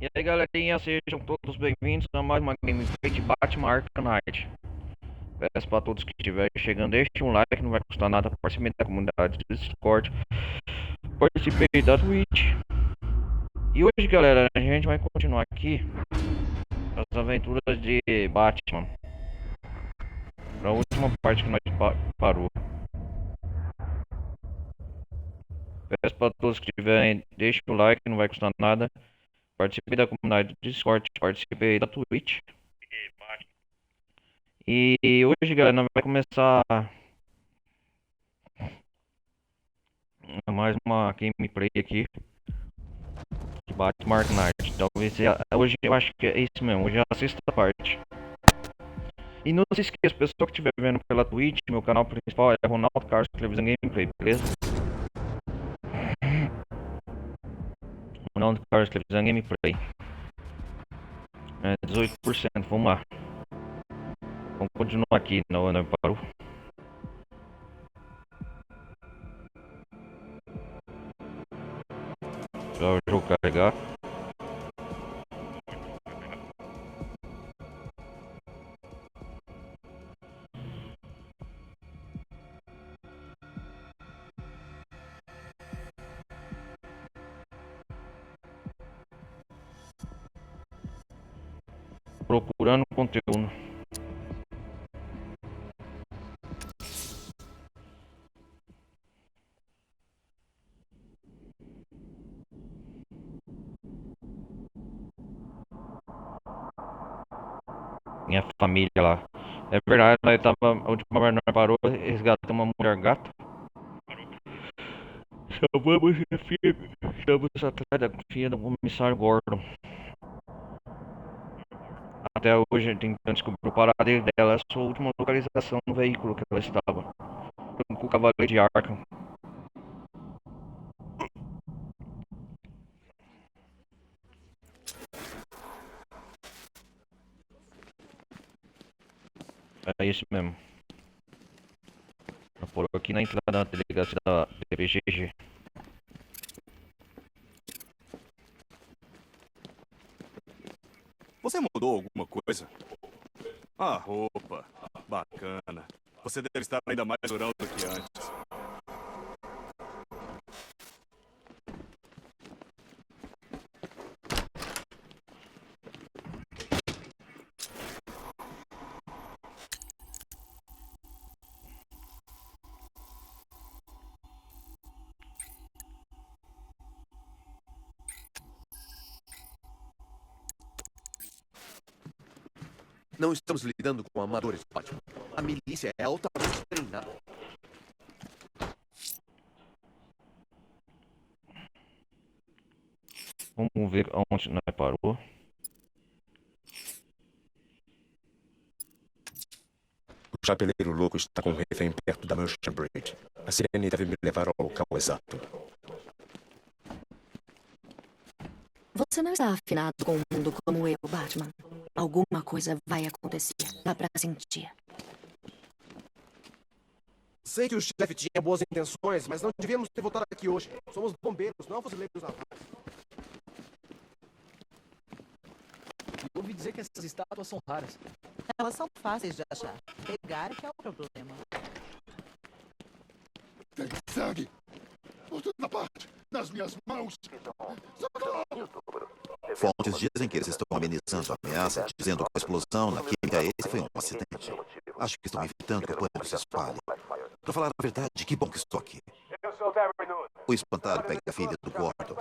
E aí galerinha, sejam todos bem-vindos a mais uma gameplay de Batman Arkham Knight. Peço para todos que estiverem chegando, deixe um like, não vai custar nada, participe da comunidade do Discord, participe da Twitch. E hoje galera, a gente vai continuar aqui as aventuras de Batman, a última parte que nós parou. Peço para todos que estiverem, deixe o like, não vai custar nada, participe da comunidade do Discord, participe da Twitch. E hoje, galera, nós vai começar mais uma gameplay aqui de Batman Arkham Knight. Talvez hoje eu acho que é isso mesmo, hoje é a sexta parte. E não se esqueça, pessoal que estiver vendo pela Twitch, meu canal principal é Ronaldo Carlos Televisão Gameplay, beleza? Ronaldo Carlos Televisão Gameplay. 18%, vamos lá. Vamos continuar aqui, não parou. Já o jogo carregar. Procurando conteúdo. Minha família lá. É verdade, nós tava, a última vez nós parou, resgatamos uma mulher gata. Chamamos atrás da filha do comissário Gordon. Até hoje tentando descobrir o paradeiro dela, a sua última localização no veículo que ela estava. Com o Cavaleiro de Arkham. É isso mesmo. Por aqui na entrada da delegacia da BBGG. Você mudou alguma coisa? Ah, roupa. Bacana. Você deve estar ainda mais durão do que antes. Não estamos lidando com amadores, Batman. A milícia é altamente treinada. Vamos ver onde nós parou. O chapeleiro louco está com um refém perto da Merchant Bridge. A sirene deve me levar ao local exato. Você não está afinado com o mundo como eu, Batman. Alguma coisa vai acontecer. Dá pra sentir. Sei que o chefe tinha boas intenções, mas não devíamos ter voltado aqui hoje. Somos bombeiros, não fuzileiros navais. Ouvi dizer que essas estátuas são raras. Elas são fáceis de achar. Pegar é que é o problema. Tem sangue! Por toda parte! Nas minhas mãos! Fontes dizem que eles estão amenizando a ameaça, dizendo que a explosão na química esse foi um acidente. Acho que estão evitando que o pânico se espalhe. Pra falar a verdade, que bom que estou aqui. O espantalho pega a filha do Gordon.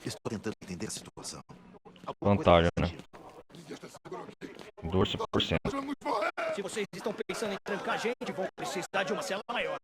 Estou tentando entender a situação. Espantalho, né? 12%. Se vocês estão pensando em trancar a gente, vão precisar de uma cela maior.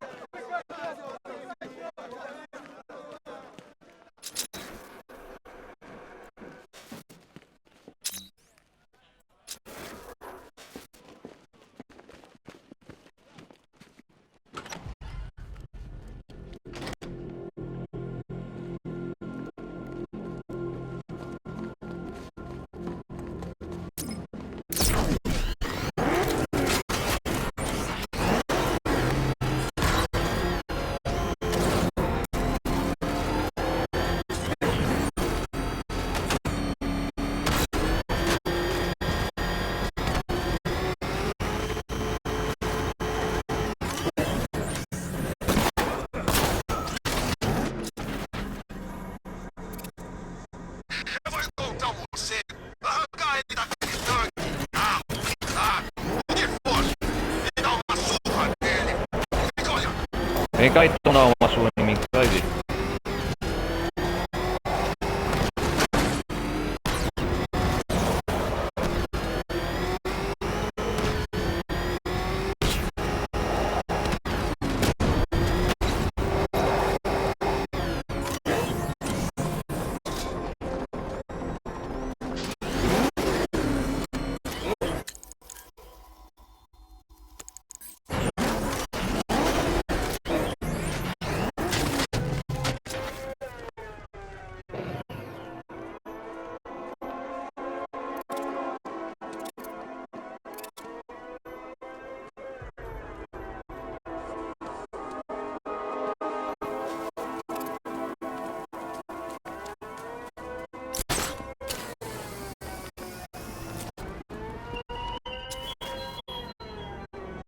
Vem cá então dar uma surra em mim que você vai ver.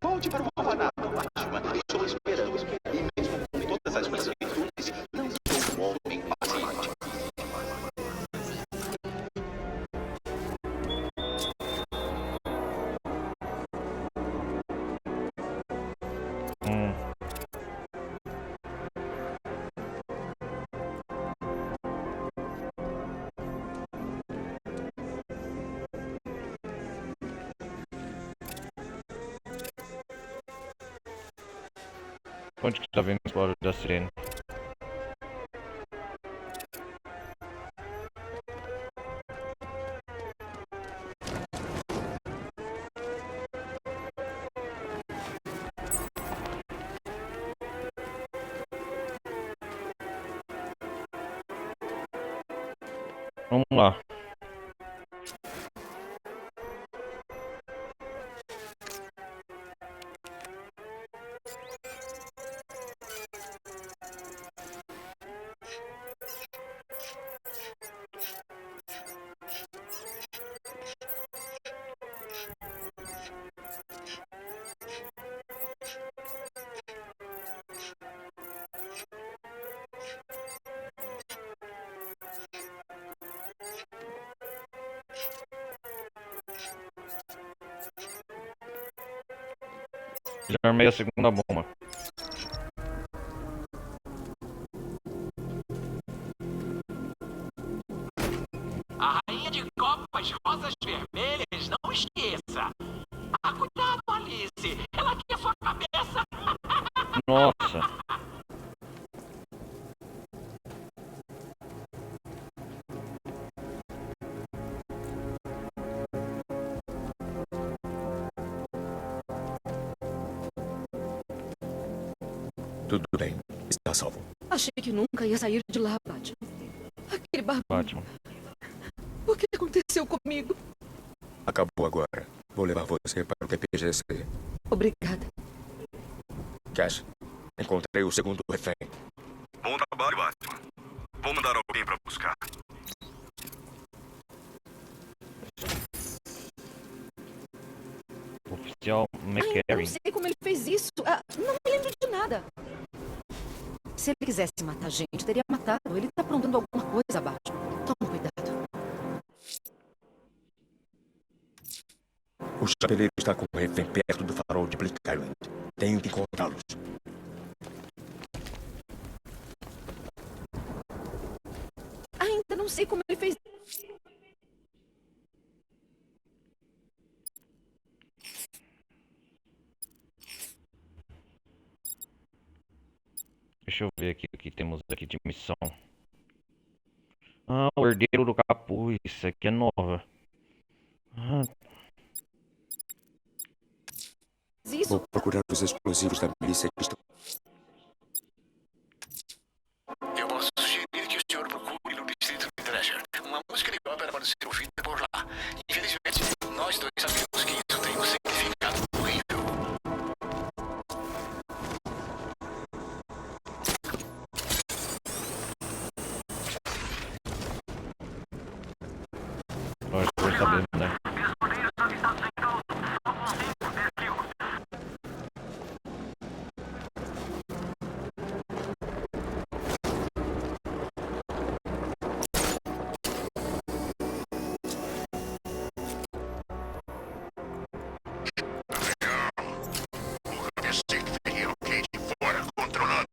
Volte para o orfanato, Batman. Estou esperando. E mesmo com todas as minhas virtudes, não sou um homem paciente. Onde que tá vendo esse barulho da sirene? Vamos lá. Já armei a segunda bomba. A rainha de copas rosas vermelhas, não esqueça. Ah, cuidado, Alice. Ela quer sua cabeça. Nossa. Tudo bem. Está salvo. Achei que nunca ia sair de lá, Batman. Aquele barulho. Batman. O que aconteceu comigo? Acabou agora. Vou levar você para o TPGC. Obrigada. Cash, encontrei o segundo refém. Bom trabalho, Batman. Vou mandar alguém pra buscar. Oficial Ai, eu McCarry. não sei como ele fez isso. Não me lembro de nada. Se ele quisesse matar a gente, teria matado. Ele tá aprontando alguma coisa, Batman. Toma cuidado. O chapeleiro está com o refém perto do farol de Bleak Island. Tenho que encontrá-los. Ainda não sei como ele fez. Deixa eu ver aqui o que temos aqui de missão. Ah, o herdeiro do capuz. Isso aqui é nova. Ah, Isso. Vou procurar os explosivos da milícia que estão... Eu posso sugerir que o senhor procure no distrito de Treasure uma música de ópera para ser ouvida por lá. Infelizmente, nós dois sabemos que isso tem um significado horrível. nós vamos saber, né? Pensei que teria alguém de fora controlando.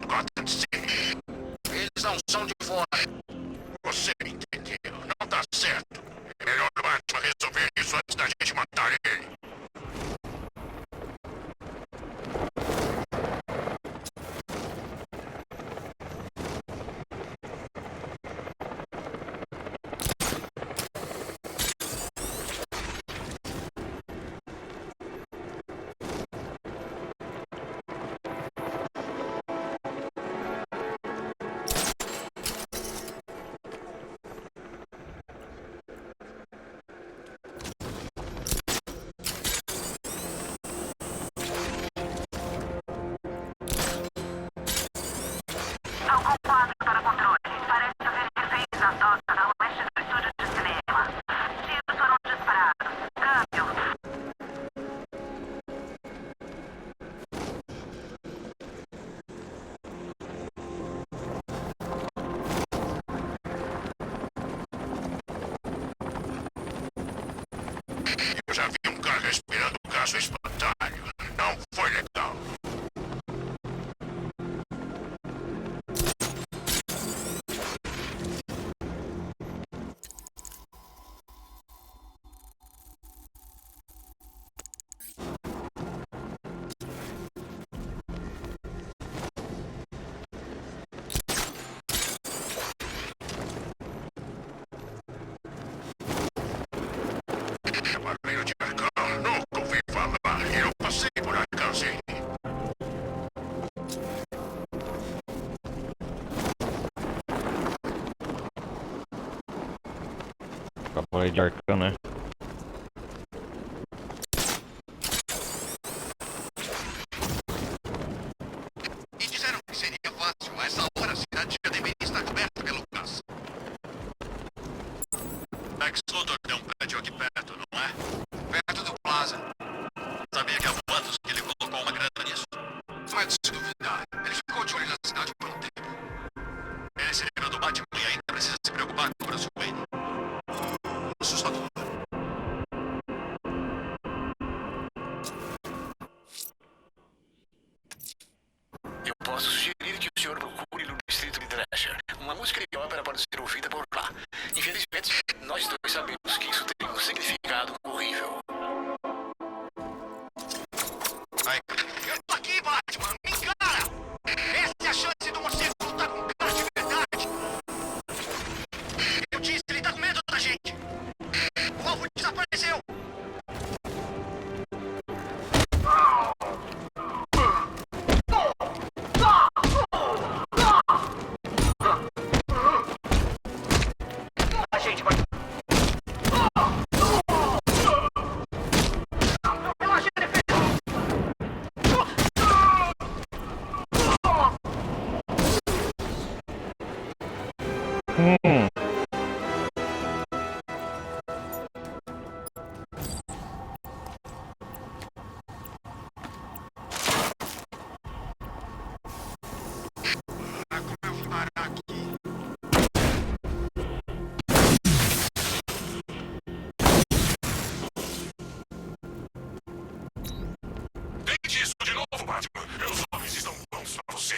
falei de Arcana, né? E disseram que seria fácil. A essa hora a cidade já deveria estar coberta pelo gás. Lex Luthor tem um prédio aqui perto, não é? Perto do Plaza. Sabia que há quantos que ele colocou uma grana nisso? Mas se duvidar, ele ficou de olho na cidade por um tempo. Ele se livrou do Batman e ainda precisa se preocupar com o Bruce Wayne. Assustador. Eu posso sugerir que o senhor procure no distrito de Drescher. Uma música de ópera pode ser ouvida por lá. Infelizmente, nós dois sabemos que isso tem um significado horrível. Ai, eu tô aqui, Batman! Me encara! Essa é a chance do morcego lutar com o cara de verdade! Eu disse, ele tá com medo da gente! O alvo desapareceu! A gente vai... Relaxa, defesa! Como eu vim parar aqui? Tente isso de novo, Batman. Meus homens estão prontos pra você.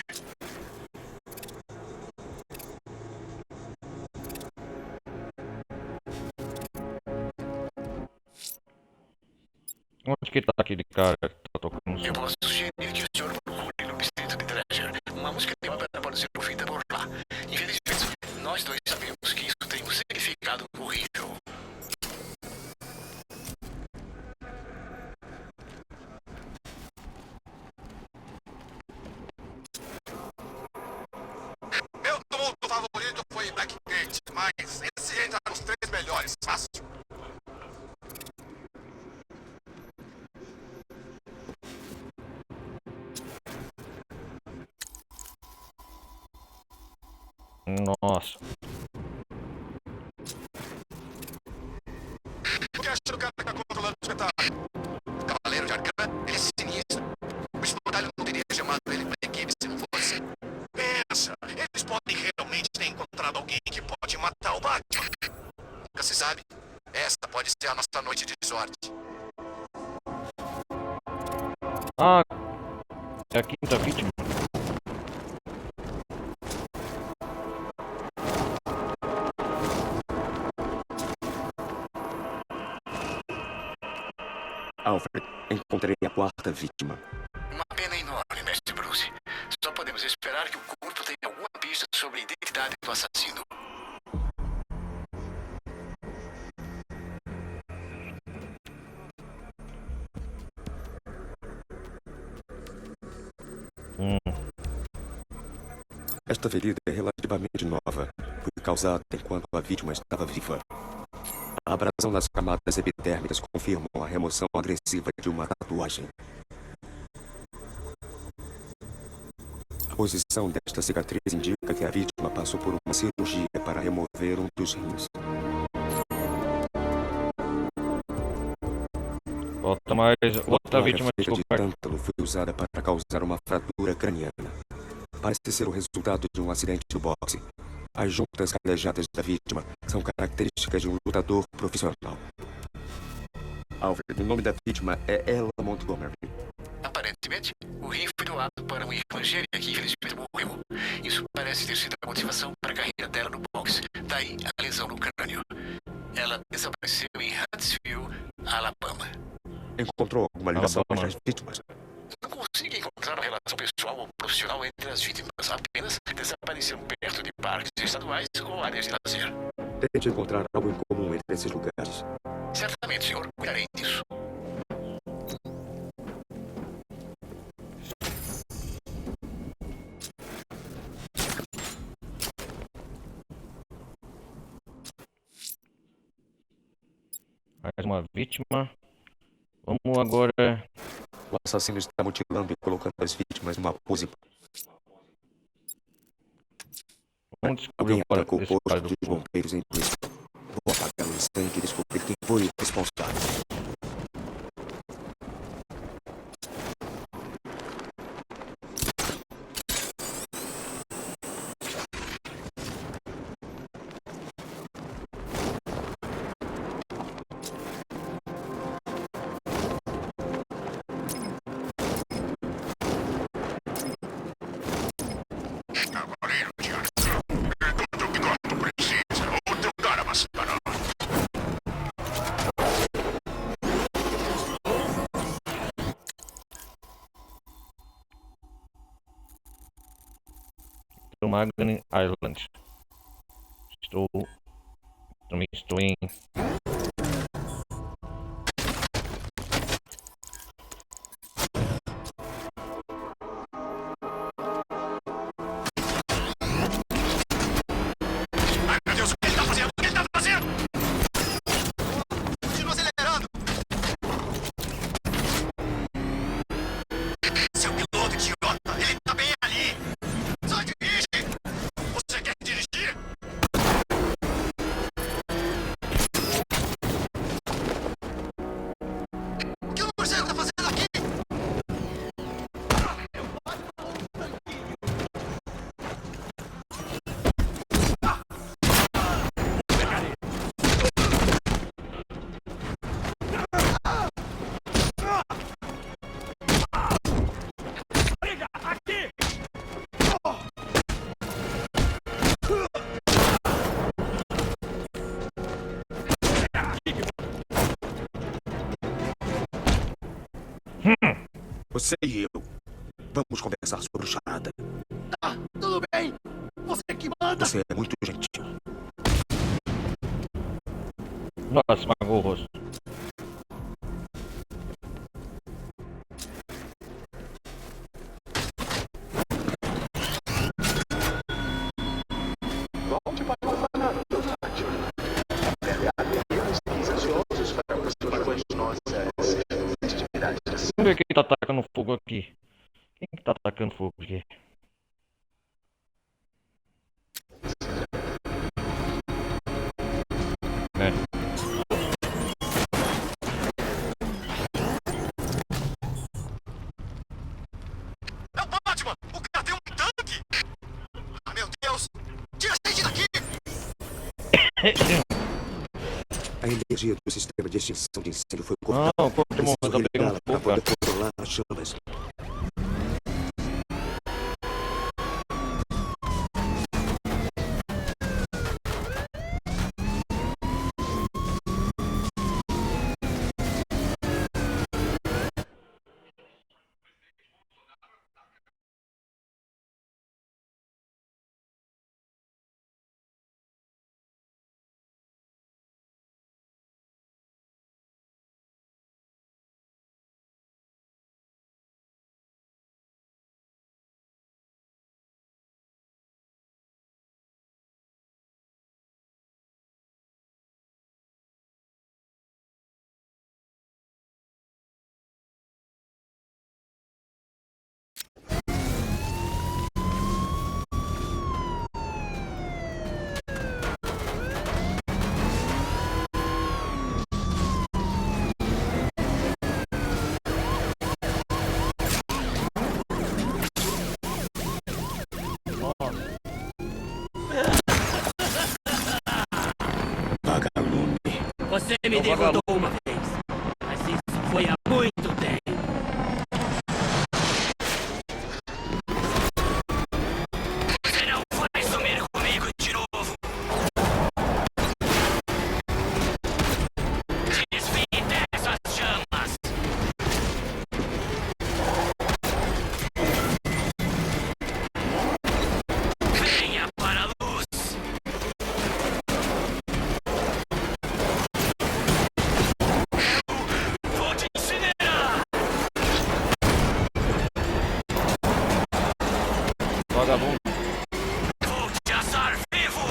Onde que tá aquele cara que tá tocando? Eu posso sugerir que o senhor procure no distrito de Drescher. Uma música de ópera pode ser ouvida por lá. Infelizmente, nós dois sabemos que isso tem um significado horrível. Meu tumulto favorito foi Blackgate, mas esse entra nos 3 melhores, fácil. Nossa. O que acha do cara que tá controlando o espetáculo? O Cavaleiro de Arcana, ele é sinistro. O espantalho não teria chamado ele pra equipe se não fosse. Pensa, eles podem realmente ter encontrado alguém que pode matar o Batman. Nunca se sabe. Essa pode ser a nossa noite de sorte. Ah, é a quinta vítima. Alfred, encontrei a quarta vítima. Uma pena enorme, mestre Bruce. Só podemos esperar que o corpo tenha alguma pista sobre a identidade do assassino. Esta ferida é relativamente nova. Foi causada enquanto a vítima estava viva. A abrasão nas camadas epidérmicas confirmam a remoção agressiva de uma tatuagem. A posição desta cicatriz indica que a vítima passou por uma cirurgia para remover um dos rins. Falta mais outra A vítima feita de descoberta. tântalo foi usada para causar uma fratura craniana. Parece ser o resultado de um acidente de boxe. As juntas calejadas da vítima são características de um lutador profissional. Alfred, o nome da vítima é Ella Montgomery. Aparentemente, o rim foi doado para um estrangeiro que infelizmente morreu. Isso parece ter sido a motivação para a carreira dela no boxe. Daí a lesão no crânio. Ela desapareceu em Huntsville, Alabama. Encontrou alguma ligação com Alabama. as vítimas? Não consigo encontrar uma relação pessoal ou profissional entre as vítimas. Apenas desapareceram perto de parques estaduais ou áreas de lazer. Tente encontrar algo em comum entre esses lugares. Certamente, senhor. Cuidarei disso. Mais uma vítima. Vamos agora. O assassino está mutilando e colocando as vítimas numa pose. Vamos descobrir Alguém o para atacou o desse posto cara do dos fogo. bombeiros em Bristol. Vou apagar o sangue e descobrir quem foi o responsável. Cavaleiro de Arcan, é tudo o que Gotham precisa. Outro cara mascarado. Do Magni Island. Também estou em. Ai, meu Deus, o que ele tá fazendo? O que ele tá fazendo? Continua acelerando. Seu piloto idiota, ele tá bem ali. Só dirige. Você quer dirigir? O que o morcego tá fazendo aqui? Você e eu. Vamos conversar sobre o charada. Tá, tudo bem. Você que manda. Você é muito gentil. Nossa, esmagou o rosto. Vamos ver quem tá atacando fogo aqui. Quem que tá atacando fogo aqui? Né? É o Batman! O cara tem um tanque! Ah, meu Deus! Tira a gente daqui! A energia do sistema de extinção de incêndio foi Não, cortada. o Pokémon tá Preciso pegando religá-la para fogo, cara. poder controlar as chamas. Vagalume. Você me derrotou uma vez. Mas isso foi há muito tempo. Você não vai sumir comigo de novo. Desvie dessas chamas. Venha para a luz. Vou te incinerar. Vagabundo. Vou te assar vivo.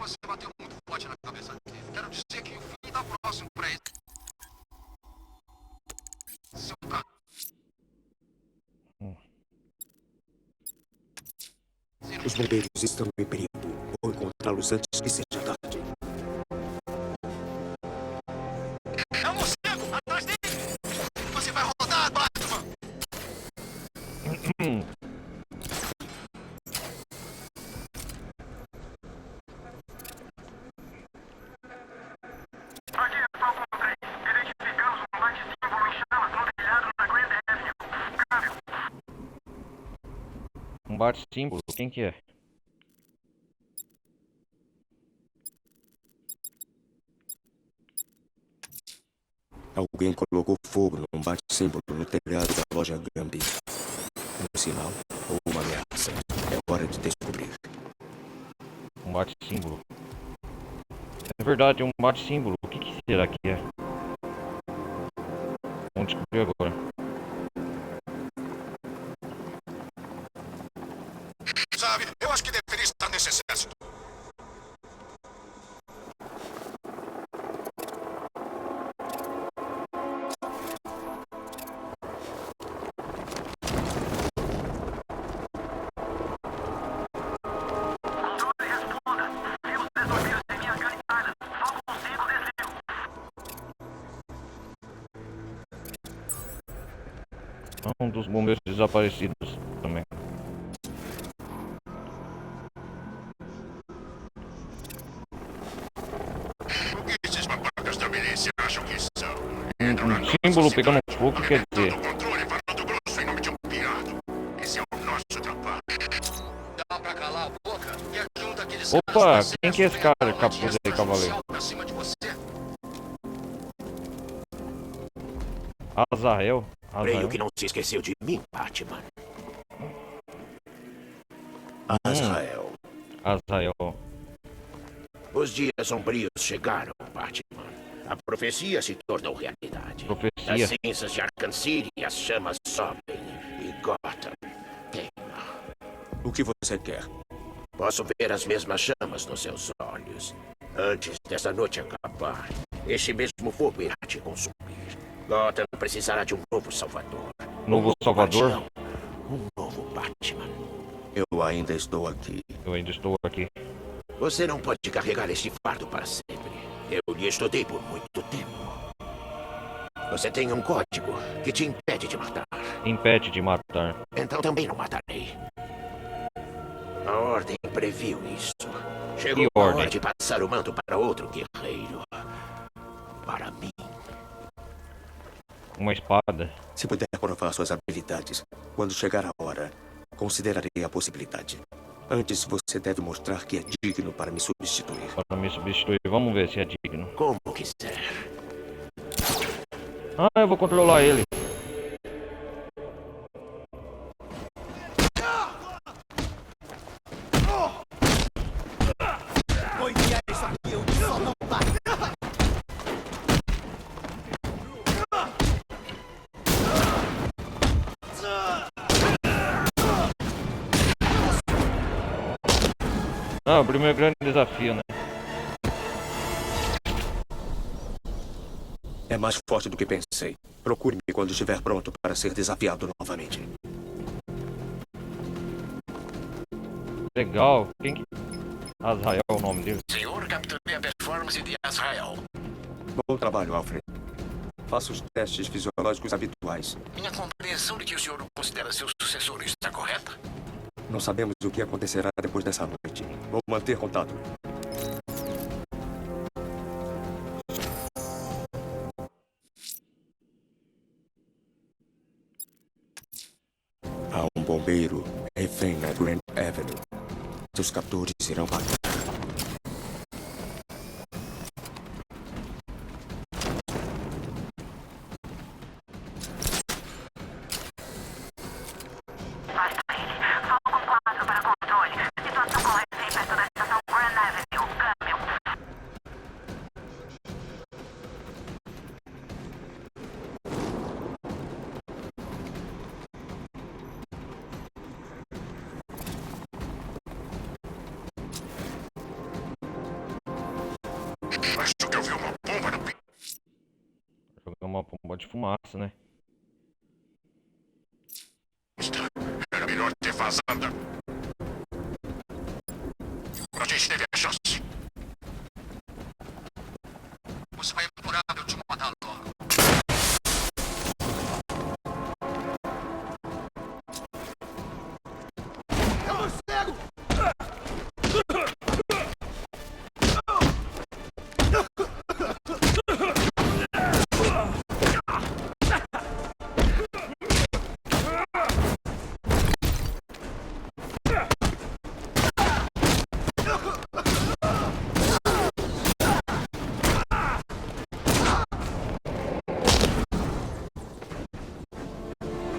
você bateu muito forte na cabeça dele. Quero dizer que o fim tá próximo pra ele. Seu carro. Os bombeiros estão em perigo. Vou encontrá-los antes que seja tarde. É um morcego! Atrás dele! Você vai rodar, Batman! Aqui é Falcon 3. Identificamos um bate-símbolo em chamas no telhado da Grand Avenue. Câmbio. Um bate-símbolo? Quem que é? Alguém colocou fogo num bate-símbolo no telhado da loja Gambi. Um sinal ou uma ameaça? É hora de descobrir. Um bate-símbolo. É verdade, um bate-símbolo. O que será que é? Vamos descobrir agora. Sabe, eu acho que deveria estar nesse exército. Controle, responda. Vimos 3 bombeiros em minha Gun Island. Falcon 5 desceu. Um dos bombeiros desaparecidos também. O que esses babacas da milícia acham que são? Um símbolo pegando fogo quer dizer. O controle varando grosso em nome de um piado. Esse é o nosso trabalho. Dá pra calar a boca e a junta aqueles Opa, quem que é esse cara, capuz aí, cavaleiro? Acima de você. Azael? Creio que não se esqueceu de mim, Batman. Azrael. Azael. Os dias sombrios chegaram, Batman. A profecia se tornou realidade. Profecia. As cinzas de Arkham City e as chamas sobem. E Gotham queima. O que você quer? Posso ver as mesmas chamas nos seus olhos. Antes dessa noite acabar, este mesmo fogo irá te consumir. Gotham precisará de um novo salvador. Novo salvador? Batman. Um novo Batman. Eu ainda estou aqui. Eu ainda estou aqui. Você não pode carregar este fardo para sempre. Eu lhe estudei por muito tempo. Você tem um código que te impede de matar. Impede de matar. Então também não matarei. A ordem previu isso. Chegou a hora de passar o manto para outro guerreiro. Para mim. Uma espada. Se puder provar suas habilidades, quando chegar a hora, considerarei a possibilidade. Antes, você deve mostrar que é digno para me substituir. Para me substituir. Vamos ver se é digno. Como quiser. Ah, eu vou controlar ele. Vou enviar isso aqui, eu só não vai. Ah, o primeiro grande desafio, né? É mais forte do que pensei. Procure-me quando estiver pronto para ser desafiado novamente. Legal. Quem que... Azrael é o nome dele. Senhor, capturei a performance de Azrael. Bom trabalho, Alfred. Faça os testes fisiológicos habituais. Minha compreensão de que o senhor considera seu sucessor está correta? Não sabemos o que acontecerá depois dessa noite. Vou manter contato. Há um bombeiro refém na Grand Avenue. Seus captores irão matar. Basta ele. Falcon 4 para controle. Situação com refém perto da estação Grand Avenue. Câmbio. uma bomba de fumaça, né? Era melhor ter vazado. A gente teve a chance. Você vai procurar eu te matar logo. É um morcego!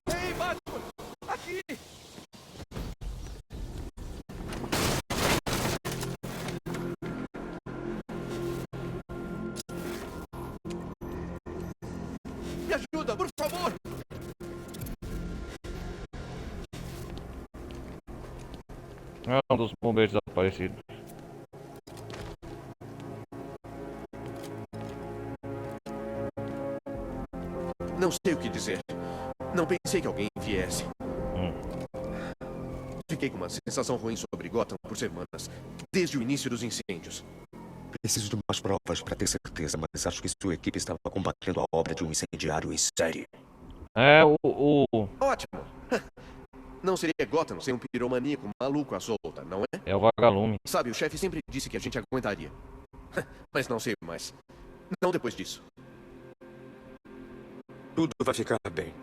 Ei, Batman! Aqui! Me ajuda, por favor! É um dos bombeiros desaparecidos. Não sei o que dizer. Não pensei que alguém viesse. Fiquei com uma sensação ruim sobre Gotham por semanas, desde o início dos incêndios. Preciso de mais provas para ter certeza, mas acho que sua equipe estava combatendo a obra de um incendiário em série. É Ótimo! Não seria Gotham sem um piromaníaco maluco à solta, não é? É o Vagalume. Sabe, o chefe sempre disse que a gente aguentaria. Mas não sei mais. Não depois disso. Tudo vai ficar bem.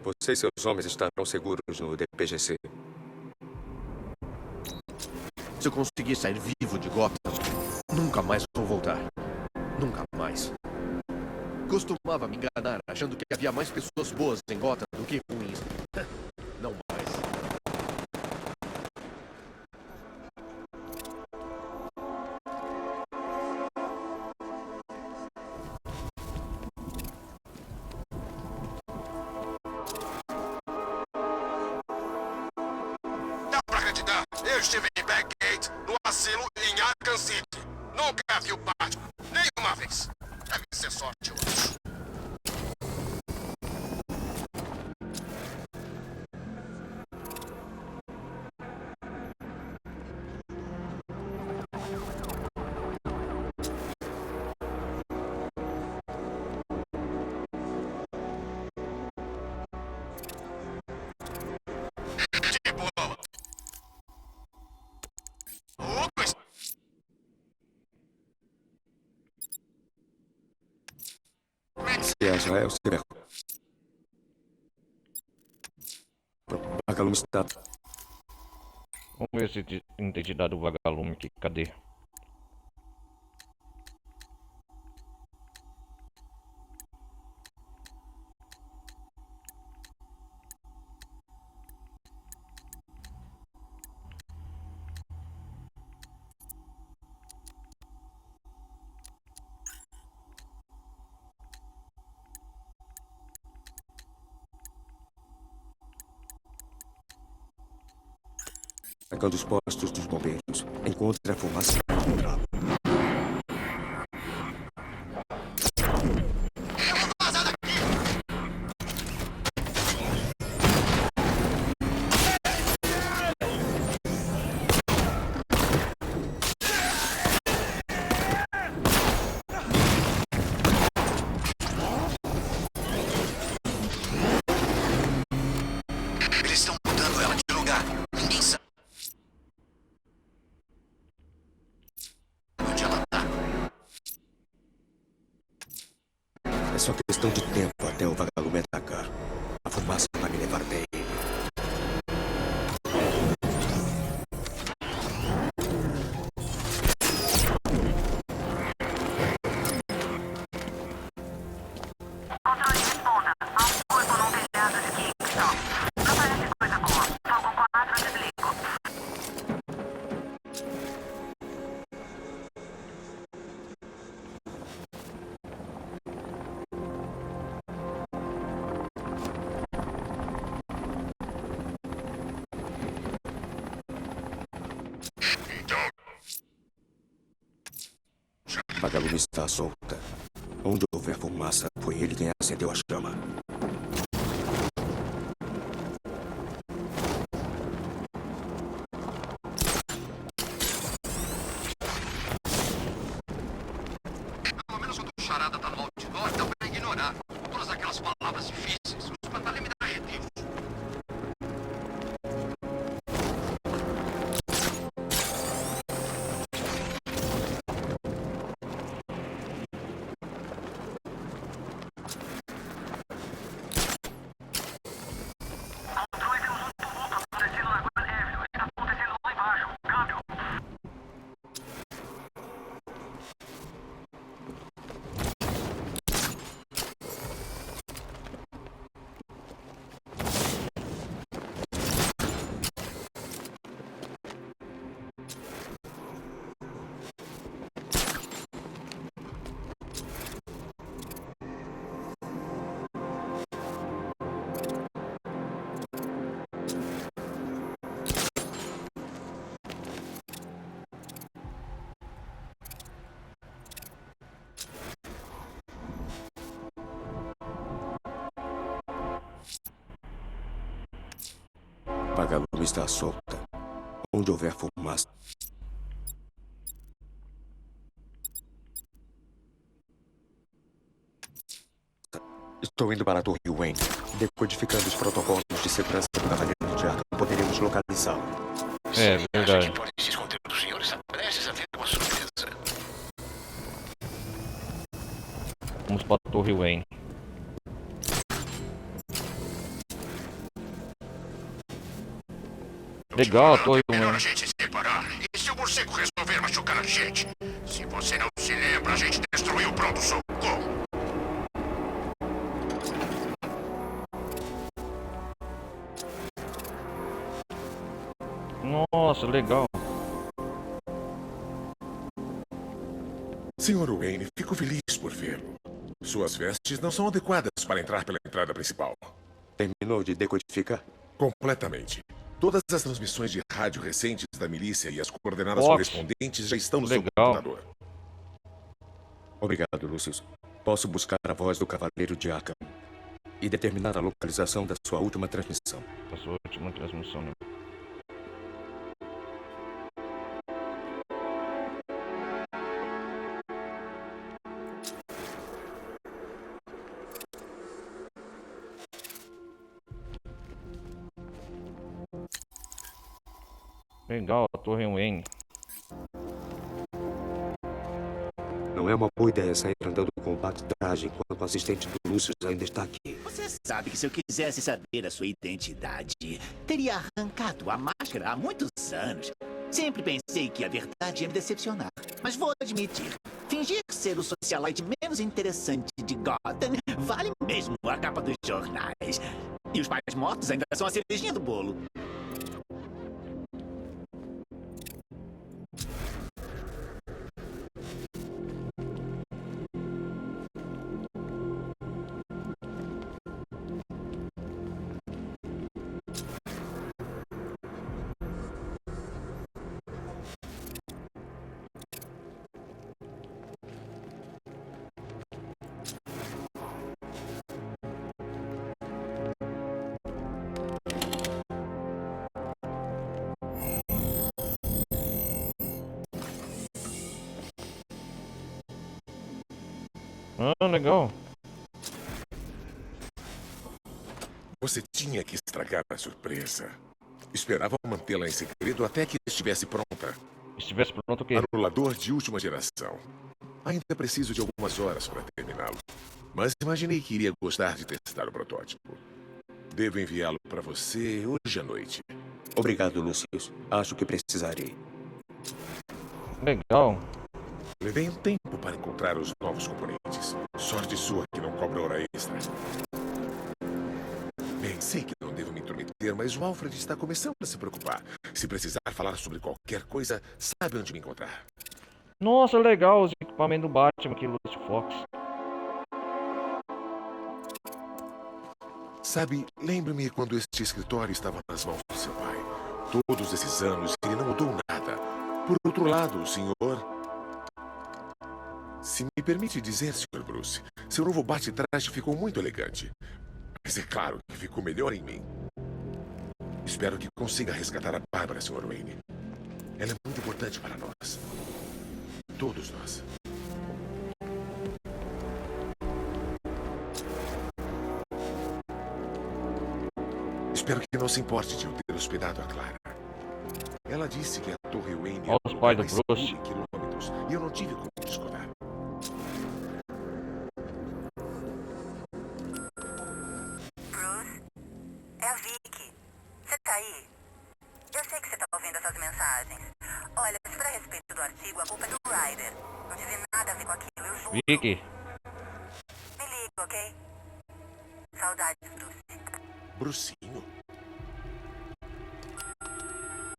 Você e seus homens estarão seguros no DPGC. Se eu conseguir sair vivo de Gotham, nunca mais vou voltar. Nunca mais. Costumava me enganar achando que havia mais pessoas boas em Gotham do que ruins. Não mais. Dá pra acreditar? Eu estive em Blackgate, no asilo em Arkham City. Nunca vi o Batman. Nenhuma vez. Deve ser sorte, eu acho. De boa. Se é Israel, se é. Vagalume está. Vamos ver se identidade do Vagalume aqui. Cadê? Atacando os postos dos bombeiros. Encontre a fumaça. Eles estão mudando ela de lugar. Ninguém sabe onde ela tá. É só questão de tempo até o Vagalume atacar. A fumaça vai me levar até ele. Controle, responda. Há um corpo num telhado de Kingston. Não parece coisa boa. Falcon 4, desligo. Então, Vagalume está solta. Onde houver fumaça, foi ele quem acendeu a chama. Pelo menos quando o charada tá no outdoor, dá pra ignorar. Todas aquelas palavras difíceis. Os pantalhões me dão arrepios. A vagalume está solta. Onde houver fumaça. Estou indo para a Torre Wayne. Decodificando os protocolos de segurança do Cavaleiro de Arkham, poderemos localizá-lo. É verdade. Pode se esconder dos senhores, prestes a ter uma surpresa. Vamos para a Torre Wayne. Legal, a Torre Melhor a Wayne. gente se separar. E se o morcego resolver machucar a gente? Se você não se lembra, a gente destruiu o pronto-socorro. Nossa, legal. Senhor Wayne, fico feliz por vê-lo. Suas vestes não são adequadas para entrar pela entrada principal. Terminou de decodificar? Completamente. Todas as transmissões de rádio recentes da milícia e as coordenadas Fox. correspondentes já estão no seu Legal. computador. Obrigado, Lucius. Posso buscar a voz do Cavaleiro de Arkham e determinar a localização da sua última transmissão. A sua última transmissão, né? Legal, a Torre Wayne. Não é uma boa ideia sair andando com o traje enquanto o assistente do Lucius ainda está aqui. Você sabe que se eu quisesse saber a sua identidade, teria arrancado a máscara há muitos anos. Sempre pensei que a verdade ia me decepcionar. Mas vou admitir, fingir ser o socialite menos interessante de Gotham vale mesmo a capa dos jornais. E os pais mortos ainda são a cerejinha do bolo. Ah, legal. Você tinha que estragar a surpresa. Esperava mantê-la em segredo até que estivesse pronta. Estivesse pronto o quê? Anulador de última geração. Ainda preciso de algumas horas para terminá-lo. Mas imaginei que iria gostar de testar o protótipo. Devo enviá-lo para você hoje à noite. Obrigado, Lucius. Acho que precisarei. Legal. Levei um tempo para encontrar os novos componentes. Sorte sua que não cobra hora extra. Bem, sei que não devo me intrometer, mas o Alfred está começando a se preocupar. Se precisar falar sobre qualquer coisa, sabe onde me encontrar. Nossa, legal os equipamentos do Batman aqui, Lucius Fox. Sabe, lembre-me quando este escritório estava nas mãos do seu pai. Todos esses anos ele não mudou nada. Por outro lado, o senhor... Se me permite dizer, Sr. Bruce, Bruce. Seu novo bate-traje ficou muito elegante. Mas é claro que ficou melhor em mim. Espero que consiga resgatar a Bárbara, Sr. Wayne. Ela é muito importante para nós. Todos nós. Espero que não se importe de eu ter hospedado a Clara. Ela disse que a Torre Wayne Olha os pais do mais Bruce. seguro em quilômetros, e eu não tive como discordar. Bruce, é a Vicky. Você tá aí? Eu sei que você tá ouvindo essas mensagens. Olha, se for a respeito do artigo, a culpa é do Ryder. Não tive nada a ver com aquilo, eu juro. Vicky. Me liga, ok? Saudades, Bruce. Brucinho?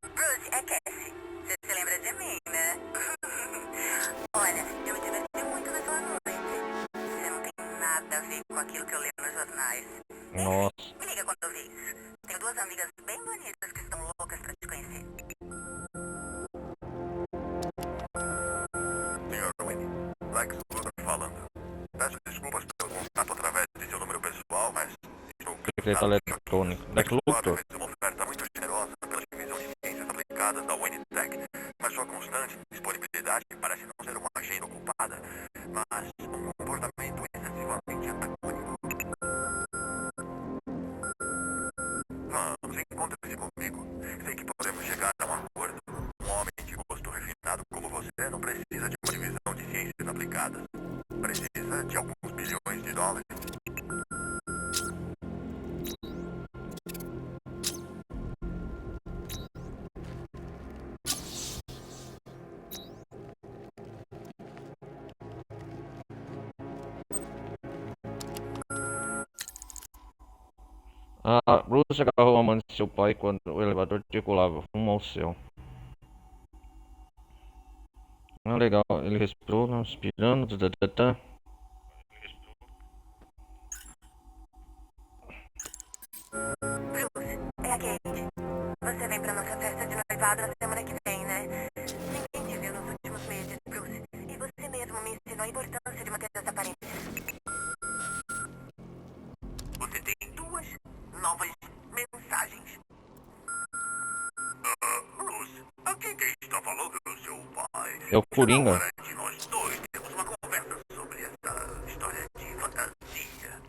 Bruce, é Cassie. Você se lembra de mim, né? Olha, eu me diverti muito na sua noite. Você não tem nada a ver com aquilo que eu leio nos jornais. Nossa. Me liga quando eu ver isso. Tenho duas amigas bem bonitas que estão loucas pra te conhecer. Senhor Wayne, Lex Luthor falando. Peço desculpas pelo contato através de seu número pessoal, mas estou Secretário eletrônico. Lex Luthor. uma oferta muito generosa pela divisão de ciências aplicadas da Wayne Tech, mas sua constante disponibilidade parece não ser uma agenda ocupada, mas um comportamento excessivamente antagônico. Vamos, encontre-se comigo. Sei que podemos chegar a um acordo. Um homem de gosto refinado como você não precisa de uma divisão de ciências aplicadas. Precisa de alguns bilhões de dólares. A Bruce agarrou a mão de seu pai quando o elevador circulava rumo ao céu. Ah, legal, ele respirou, respirando. Bruce, é a Kate. Você vem pra nossa festa de noivado na semana que vem, né? Ninguém te viu nos últimos meses, Bruce. E você mesmo me ensinou a importância de manter as aparências. Você tem duas novas mensagens. Bruce, a quem está falando é o seu pai. É o Coringa. Hora de nós dois temos uma conversa sobre essa história de fantasia.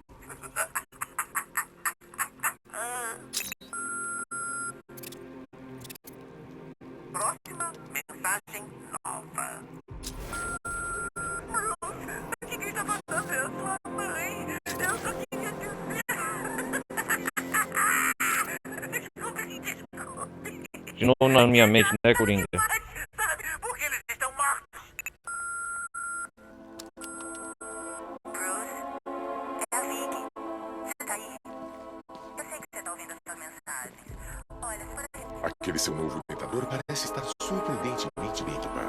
Próxima mensagem nova. Bruce, o que está falando é a sua mãe? Eu só queria dizer. Desculpe. De novo na minha mente, né, Coringa? Sabe, porque eles estão mortos. Bruce, é a Vicky. Você tá aí? Eu sei que você tá ouvindo essas mensagens. Olha, se for Aquele seu novo inventador parece estar surpreendentemente bem equipado.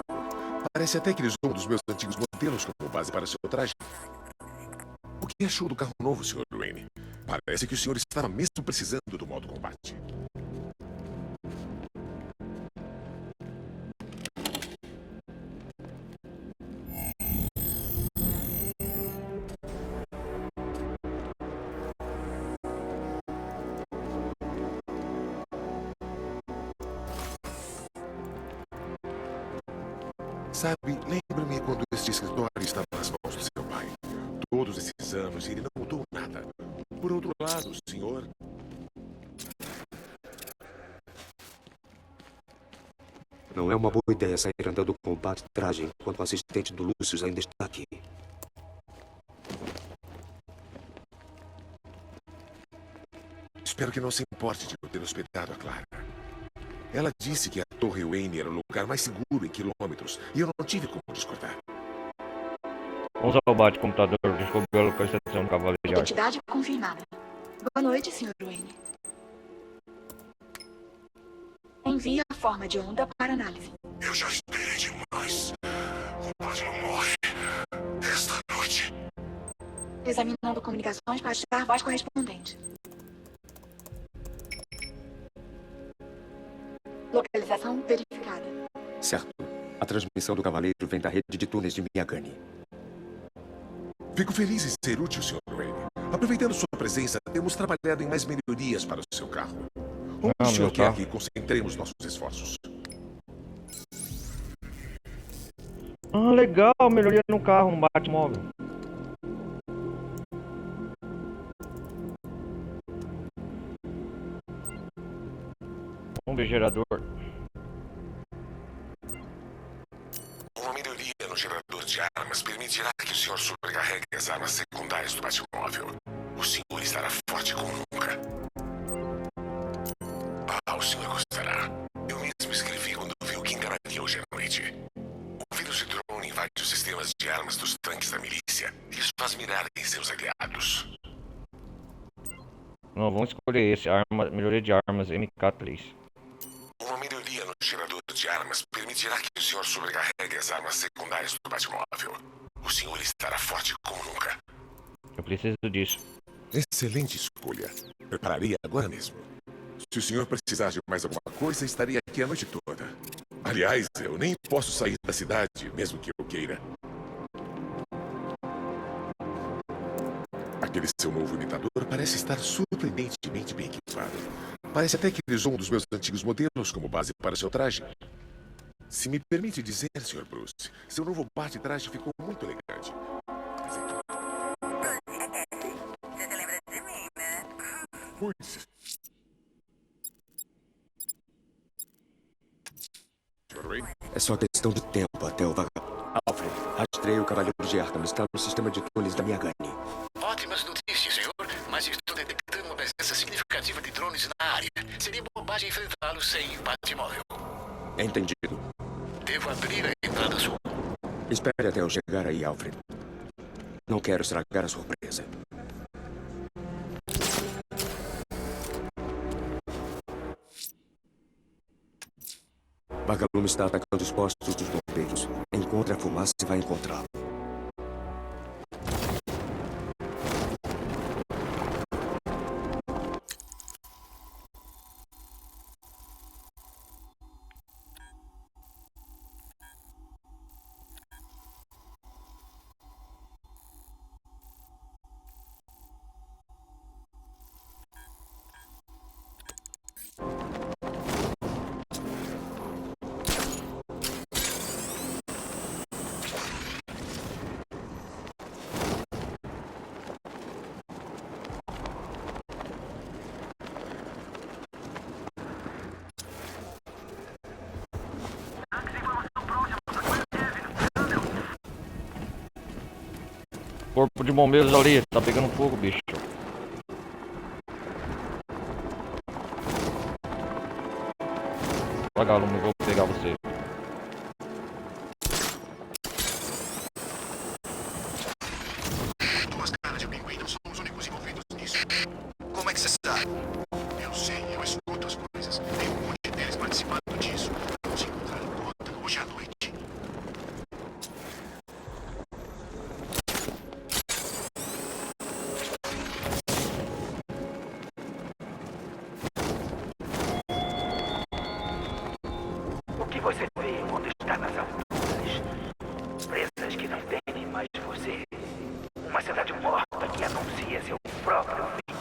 Parece até que ele usou um dos meus antigos modelos como base para seu traje. O que achou do carro novo, Sr. Wayne? Parece que o senhor estava mesmo precisando do modo combate. Sabe, lembro-me quando este escritório estava nas mãos do seu pai. Todos esses anos ele não mudou nada. Por outro lado, senhor... Não é uma boa ideia sair andando com o bate-traje enquanto o assistente do Lucius ainda está aqui. Espero que não se importe de eu ter hospedado a Clara. Ela disse que a Torre Wayne era o lugar mais seguro em quilômetros, e eu não tive como discordar. Vamos ao bate-computador, descobriu a localização do cavaleiro de arco. Identidade confirmada. Boa noite, Sr. Wayne. Envie a forma de onda para análise. Eu já esperei demais. O Batman morre esta noite. Examinando comunicações para achar voz correspondente. Localização verificada. Certo. A transmissão do cavaleiro vem da rede de túneis de Miyagani. Fico feliz em ser útil, Sr. Wayne. Aproveitando sua presença, temos trabalhado em mais melhorias para o seu carro. Onde o senhor quer que concentremos nossos esforços? Ah, legal, melhoria no carro, no Batmóvel. Vamos ver gerador. Uma melhoria no gerador de armas permitirá que o senhor sobrecarregue as armas secundárias do Batmóvel. O senhor estará forte como nunca. Ah, o senhor gostará. Eu mesmo escrevi quando vi o que enganaria hoje à noite. O vírus de drone invade os sistemas de armas dos tanques da milícia. Isso faz mirarem seus aliados. Não, vamos escolher esse, melhoria de armas MK3. Uma melhoria no gerador de armas permitirá que o senhor sobrecarregue as armas secundárias do Batmóvel. O senhor estará forte como nunca. Eu preciso disso. Excelente escolha. Prepararei agora mesmo. Se o senhor precisar de mais alguma coisa, estarei aqui a noite toda. Aliás, eu nem posso sair da cidade, mesmo que eu queira. Aquele seu novo imitador parece estar surpreendentemente bem equipado. Parece até que ele usou um dos meus antigos modelos como base para seu traje. Se me permite dizer, Sr. Bruce, seu novo bate-traje ficou muito elegante. Você se lembra de mim, né? Pois. É só questão de tempo até o Alfred, rastreio o Cavaleiro de Arkham. Está no sistema de túneis da minha gangue. Ótimas notícias, senhor. Mas estou detectando uma presença significativa de drones na área. Seria bobagem enfrentá-los sem Batmóvel. Entendido. Devo abrir a entrada sul. Espere até eu chegar aí, Alfred. Não quero estragar a surpresa. Vagalume está atacando os postos dos bombeiros. Encontre a fumaça e vai encontrá-lo. Corpo de bombeiros ali, tá pegando fogo, bicho. Vagalume, vou pegar você. Duas caras de um pinguim, não somos os únicos envolvidos nisso. Como é que você sabe? Eu sei, eu escuto as coisas. Tem um monte deles participando disso. Vamos encontrar em Gotham hoje à noite. O que você vê quando está nas alturas? Presas que não temem mais você. Uma cidade morta que anuncia seu próprio fim.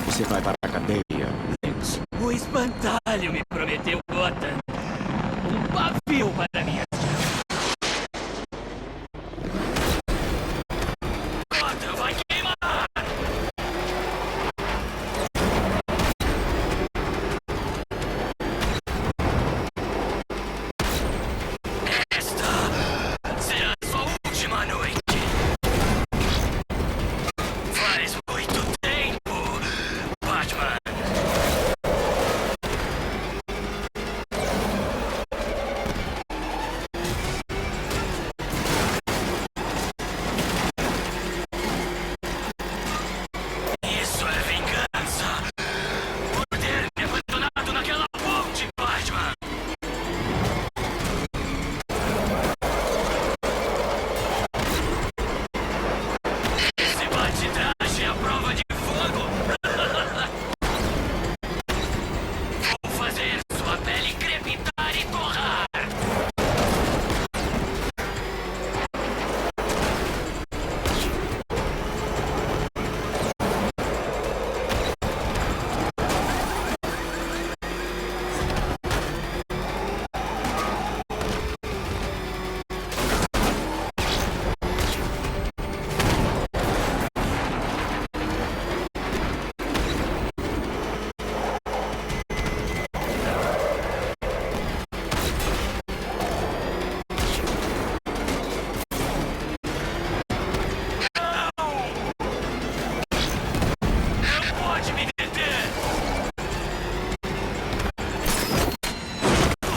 Você vai para a cadeia, Lance. O espantalho me prometeu Gotham. Um pavio para minha Gotham vai queimar! Esta será sua última noite. Faz muito tempo, Batman.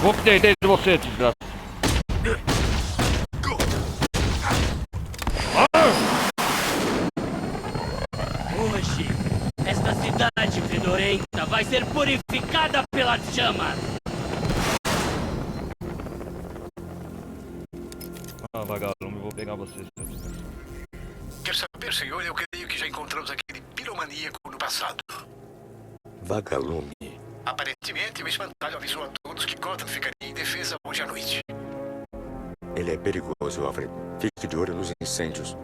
Vou que deitei de você, desgraça. Hoje, esta cidade fedorenta vai ser purificada pelas chamas. Ah, vagalume, vou pegar você. Quer saber, senhor? Eu creio que já encontramos aquele piromaníaco no passado. Vagalume. Aparentemente, o espantalho avisou a todos que Gotham ficaria indefesa hoje à noite. Ele é perigoso, Alfred. Fique de olho nos incêndios.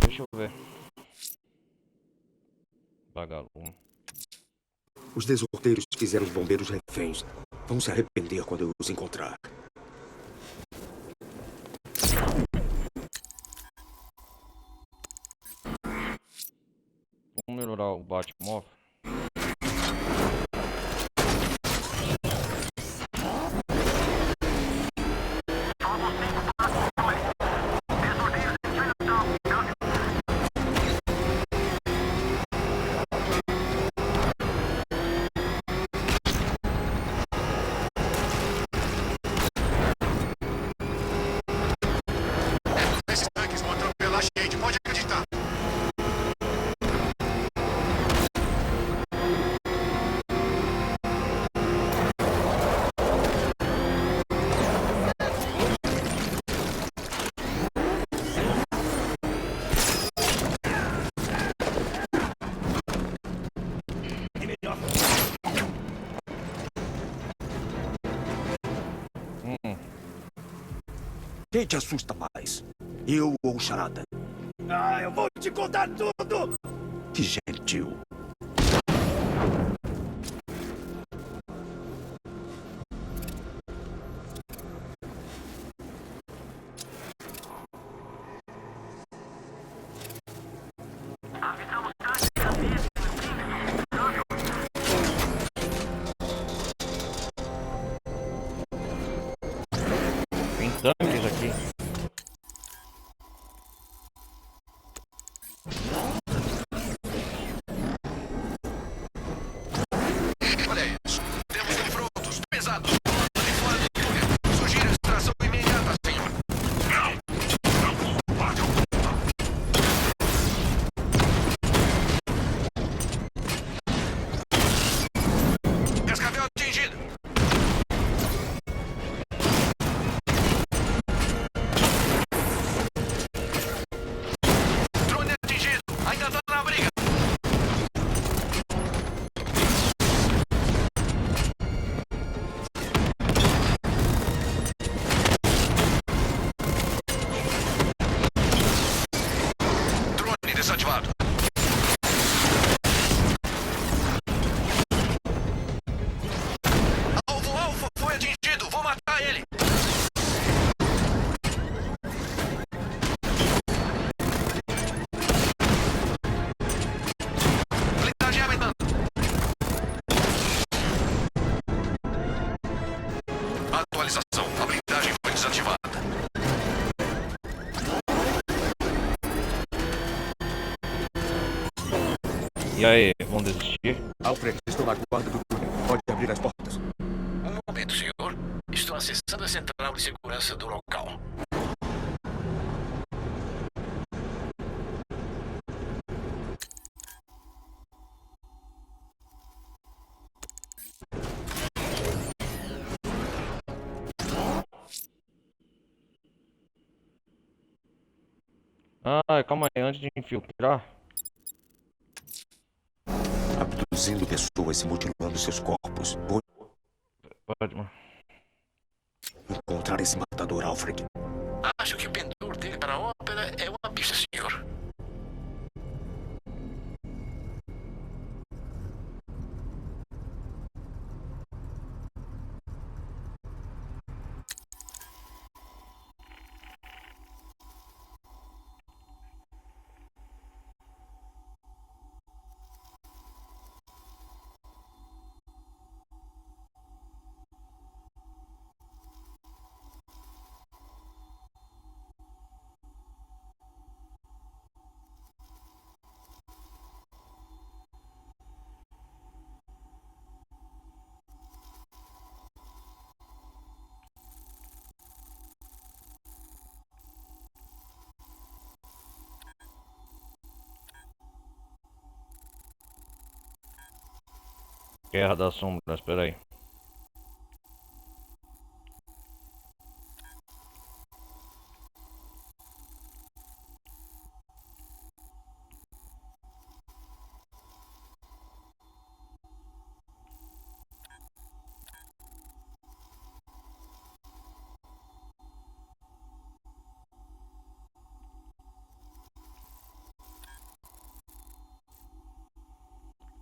Deixa eu ver. Vagalume. Os desorteiros fizeram os bombeiros reféns. Vão se arrepender quando eu os encontrar. Vamos melhorar o Batmóvel. Esses tanques vão atropelar a gente, pode acreditar. Quem te assusta mais? Eu ou o Charada? Ah, eu vou te contar tudo! Que gentil. Tem tanques aqui. Olha isso. Temos confrontos pesados do lado de fora do túnel. Sugiro extração imediata, senhor. Cascavel atingido. Drone atingido. Ainda tá na briga. Drone desativado. Alvo Alfa foi atingido. Vou matar ele. Blindagem aumentando. Atualização. A blindagem foi desativada. E aí, vamos desistir? Alfred, estou na guarda do túnel. Pode abrir as portas. Um momento, senhor. Estou acessando a central de segurança do local. Ah, calma aí, antes de infiltrar. Abduzindo pessoas e mutilando seus corpos. Vou Pode, mano. encontrar esse matador, Alfred. Acho que o pendor dele para a ópera é uma pista, senhor. Guerra das Sombras, espera aí.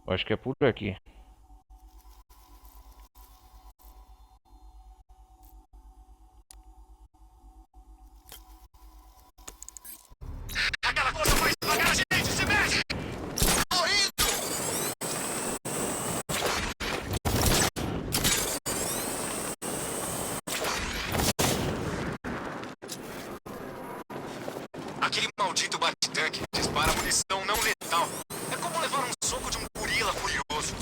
Eu acho que é por aqui. Aquela coisa mais devagar, gente! Se mexe! Tô indo! Aquele maldito bate-tanque dispara munição não letal. É como levar um soco de um gorila furioso.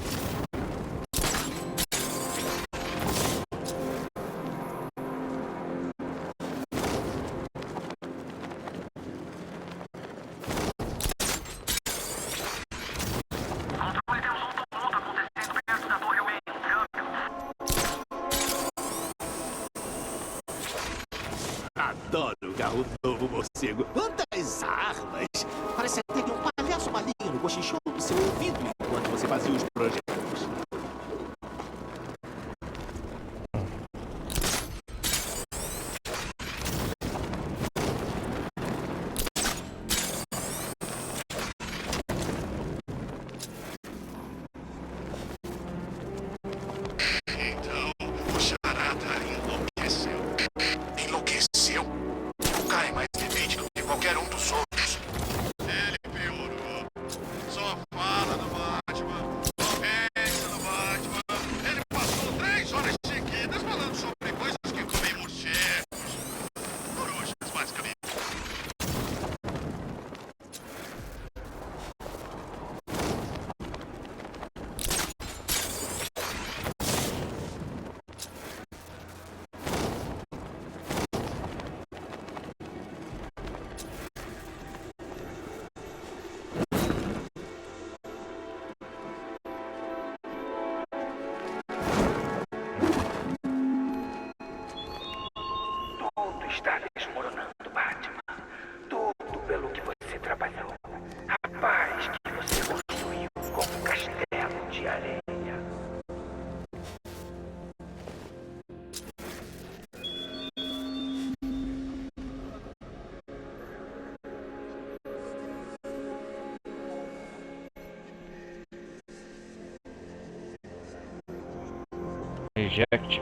Adoro o carro novo, morcego. Quantas armas! Parece até que um palhaço maligno cochichou no seu ouvido enquanto você fazia os projetos. Então, o charada enlouqueceu. Enlouqueceu? O cara é mais demente do que qualquer um dos outros. Ele piorou. Só fala do Batman. Só pensa no Batman. Ele passou 3 horas seguidas falando sobre coisas que comem morcegos. Corujas, basicamente. Tudo está desmoronando, Batman. Tudo pelo que você trabalhou. A paz que você construiu como um castelo de areia. Reject.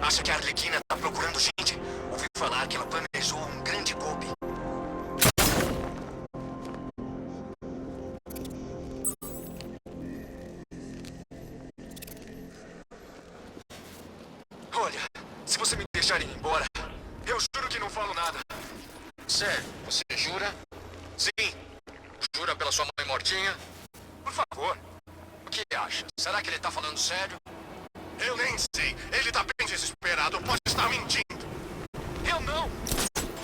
Acha que a Arlequina tá procurando gente? Ouvi falar que ela planejou um grande golpe. Olha, se você me deixar ir embora, eu juro que não falo nada. Sério, você jura? Sim. Jura pela sua mãe mortinha? Por favor. O que acha? Será que ele tá falando sério? Eu nem sei. Ele tá bem desesperado. Pode estar mentindo. Eu não.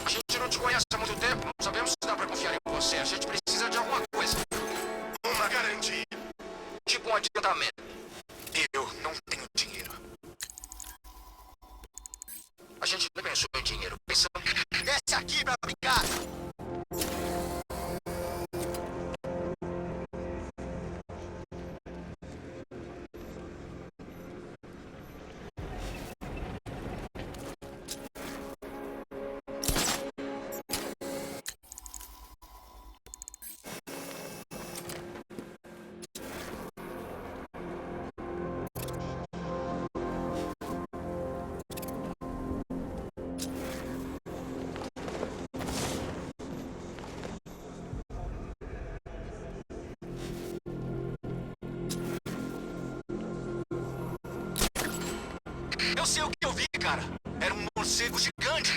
A gente não te conhece há muito tempo. Não sabemos se dá pra confiar em você. A gente precisa de alguma coisa. Uma garantia. Tipo um adiantamento. Eu não tenho dinheiro. A gente nem pensou em dinheiro. Pensamos... Desce aqui pra brincar. Eu sei o que eu vi, cara. Era um morcego gigante.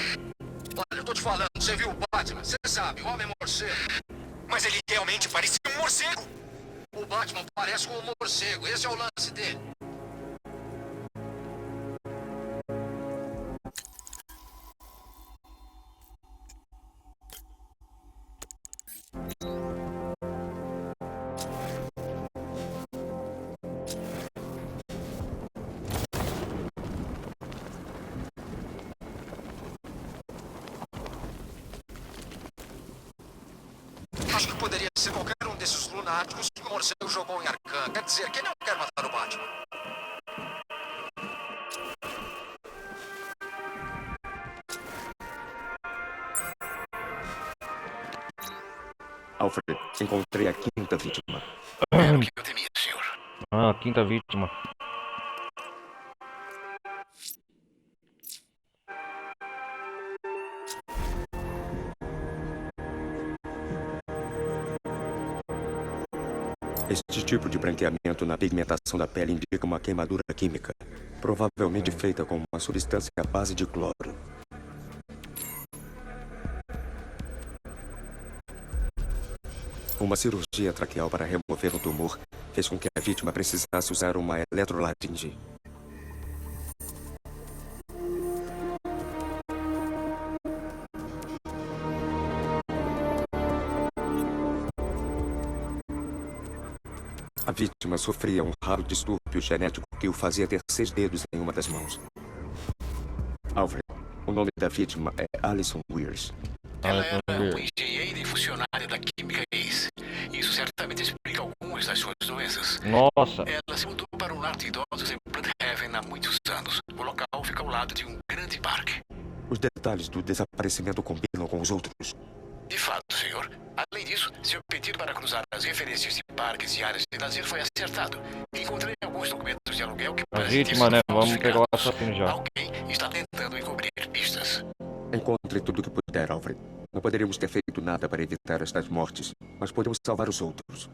Olha, eu tô te falando, você viu o Batman? Você sabe, o Homem-Morcego. Mas ele realmente parecia um morcego. O Batman parece um morcego, esse é o lance dele. Acho que poderia ser qualquer um desses lunáticos que o morcego jogou em Arkham. Quer dizer, quem não quer matar o Batman? Alfred, encontrei a quinta vítima. Era o que eu temia, senhor. Ah, quinta vítima. Este tipo de branqueamento na pigmentação da pele indica uma queimadura química, provavelmente feita com uma substância à base de cloro. Uma cirurgia traqueal para remover um tumor fez com que a vítima precisasse usar uma eletrolaringe. A vítima sofria um raro distúrbio genético que o fazia ter 6 dedos em uma das mãos. Alfred, o nome da vítima é Alison Wears. Ela era uma engenheira e funcionária da Química Ace. Isso certamente explica algumas das suas doenças. Nossa. Ela se mudou para um lar de idosos em Bloodhaven há muitos anos. O local fica ao lado de um grande parque. Os detalhes do desaparecimento combinam com os outros. De fato, senhor. Além disso, seu pedido para cruzar as referências de parques e áreas de lazer foi acertado. Encontrei alguns documentos de aluguel que A vítima, né? Vamos pegar o assassino já. Alguém está tentando encobrir pistas. Encontre tudo o que puder, Alfred. Não poderíamos ter feito nada para evitar estas mortes, mas podemos salvar os outros.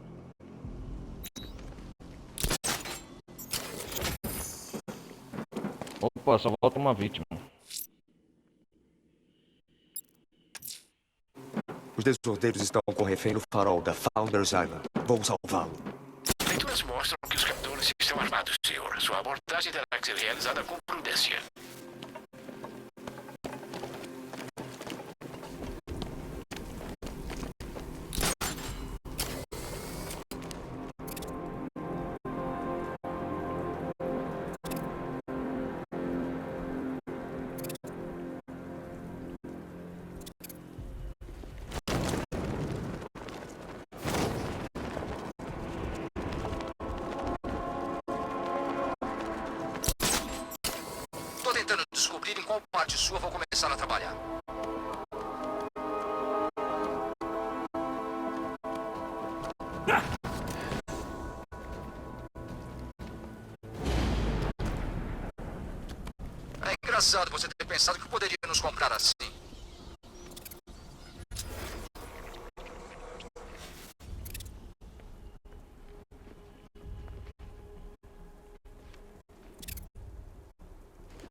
Opa, só falta uma vítima. Os desordeiros estão com refém no farol da Founders Island. Vou salvá-lo. Leituras mostram que os captores estão armados, senhor. Sua abordagem terá que ser realizada com prudência. Tô tentando descobrir em qual parte sua vou começar a trabalhar. É engraçado você ter pensado que poderia nos comprar assim.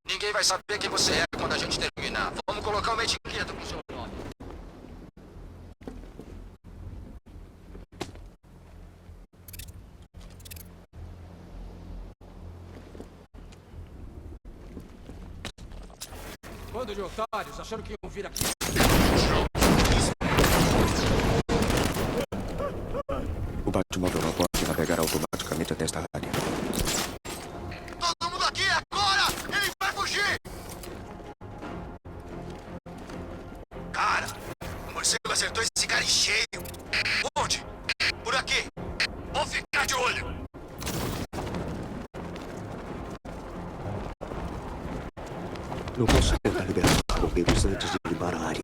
Ninguém vai saber quem você é quando a gente terminar. Vamos colocar uma etiqueta com seu nome. Bando de otários, achando que iam vir aqui. O Batmóvel não pode navegar automaticamente até esta área. Todo mundo aqui agora! Ele vai fugir! Cara, o morcego acertou esse cara em cheio. Onde? Por aqui. Vou ficar de olho. Não posso tentar liberar os bombeiros antes de limpar a área.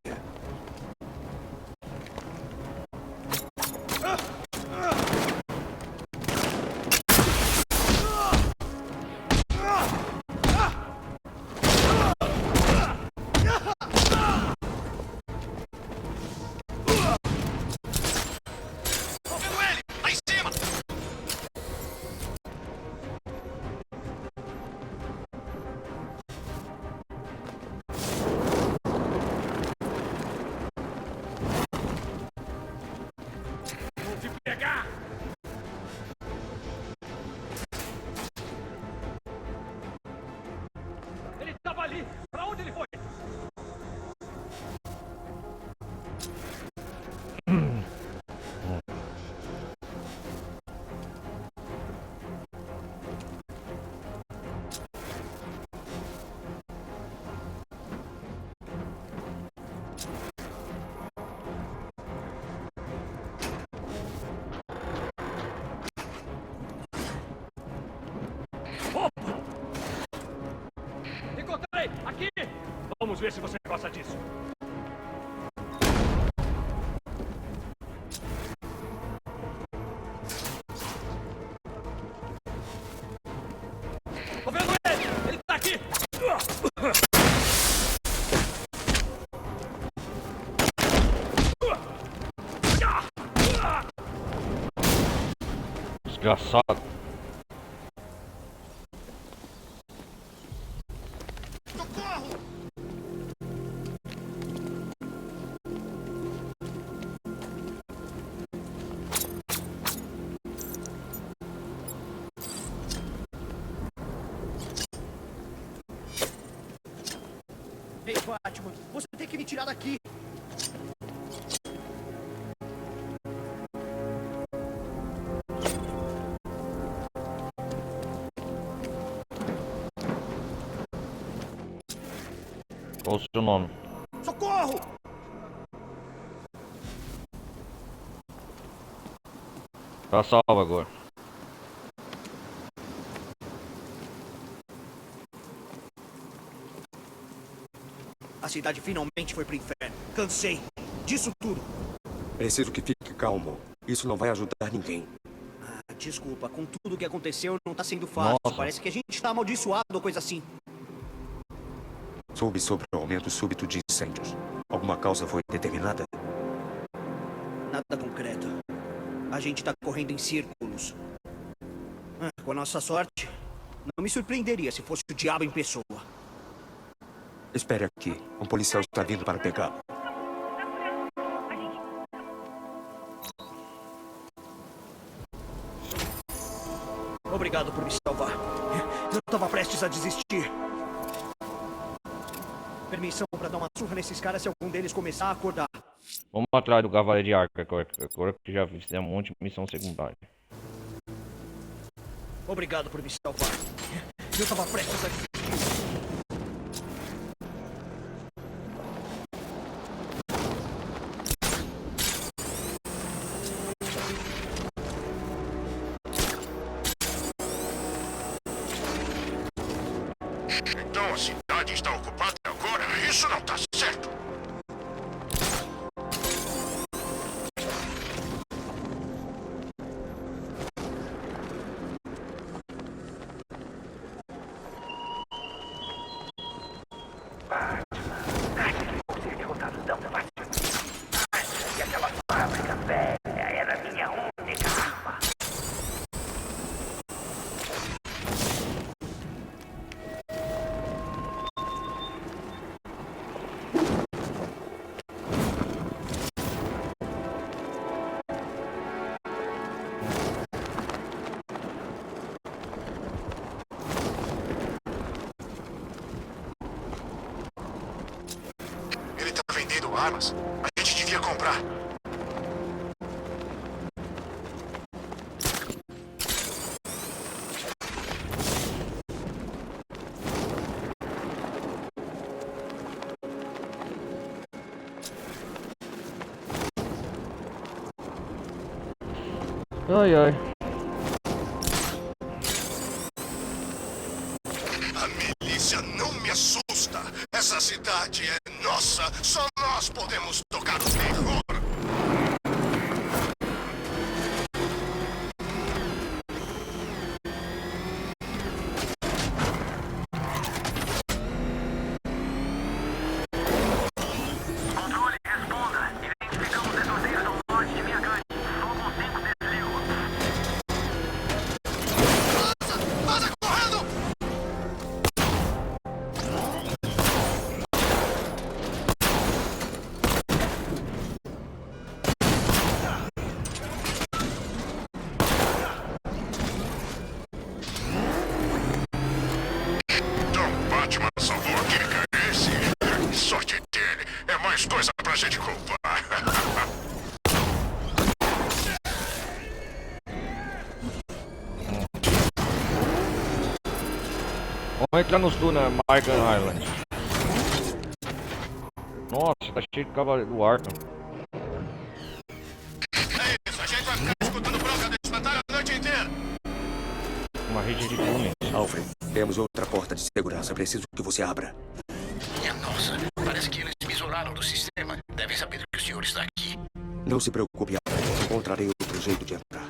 Ele estava ali! Pra onde ele foi? Encontrei! Aqui! Vamos ver se você gosta disso. Tô vendo ele! Ele tá aqui! Desgraçado. Ei, Batman, você tem que me tirar daqui. Qual o seu nome? Socorro! Tá salvo agora. A cidade finalmente foi pro inferno. Cansei disso tudo. Preciso que fique calmo. Isso não vai ajudar ninguém. Desculpa, com tudo que aconteceu não tá sendo fácil. Nossa. Parece que a gente tá amaldiçoado ou coisa assim. Soube sobre o aumento súbito de incêndios. Alguma causa foi determinada? Nada concreto. A gente tá correndo em círculos. Com a nossa sorte, não me surpreenderia se fosse o diabo em pessoa. Espere aqui. Um policial está vindo para pegá-lo. Obrigado por me salvar. Eu tava prestes a desistir. Permissão pra dar uma surra nesses caras se algum deles começar a acordar. Vamos atrás do Cavaleiro de Arca agora que já fizemos um monte de missão secundária. Obrigado por me salvar. Eu tava prestes a desistir. Então a cidade está ocupada agora? Isso não tá certo. armas? A gente devia comprar. Ai, ai. A milícia não me assusta. Essa cidade é nossa. Só nós podemos tocar o terror. Batman salvou aquele cara. Esse... sorte dele. É mais coisa pra gente culpar. Vamos entrar nos túneis Arkham Island. Nossa, tá cheio de cavaleiro do Arkham. É isso, a gente vai ficar escutando bronca desse batalha a noite inteira. Uma rede de túneis. Alfred, temos outra porta de segurança. Preciso que você abra. Minha nossa, parece que eles me isolaram do sistema. Devem saber que o senhor está aqui. Não se preocupe, Alfred. Encontrarei outro jeito de entrar.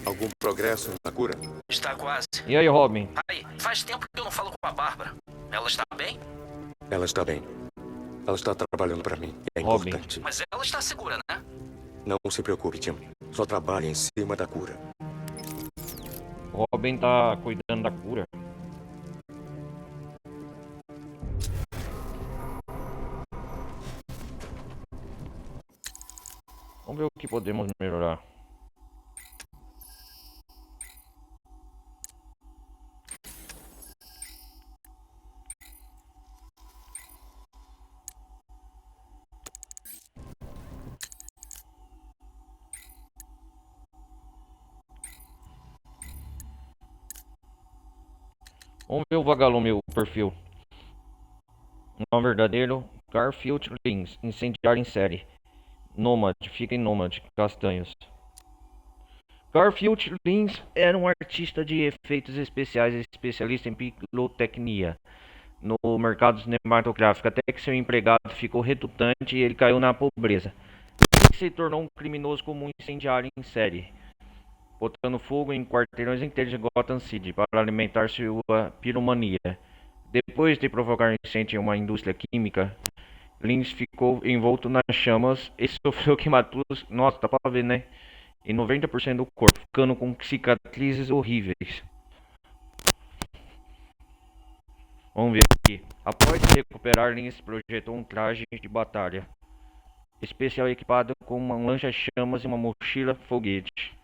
Algum progresso na cura? Está quase. E aí, Robin? Aí, faz tempo que eu não falo com a Bárbara. Ela está bem? Ela está bem. Ela está trabalhando para mim. É Robin. importante. Mas ela está segura, né? Não se preocupe, Tim. Só trabalhe em cima da cura. Robin tá cuidando da cura. Vamos ver o que podemos melhorar. Vamos ver o vagalume, o perfil. Nome verdadeiro, Garfield Lins, incendiário em série. Nômade, fica em Nômade, Castanhos. Garfield Lins era um artista de efeitos especiais e especialista em pirotecnia no mercado cinematográfico, até que seu empregado ficou relutante e ele caiu na pobreza. Ele se tornou um criminoso como um incendiário em série, botando fogo em quarteirões inteiros de Gotham City para alimentar sua piromania. Depois de provocar incêndio em uma indústria química, Lins ficou envolto nas chamas e sofreu queimaduras, nossa, dá pra ver, né? Em 90% do corpo, ficando com cicatrizes horríveis. Vamos ver aqui. Após se recuperar, Lins projetou um traje de batalha especial equipado com uma lança-chamas e uma mochila foguete.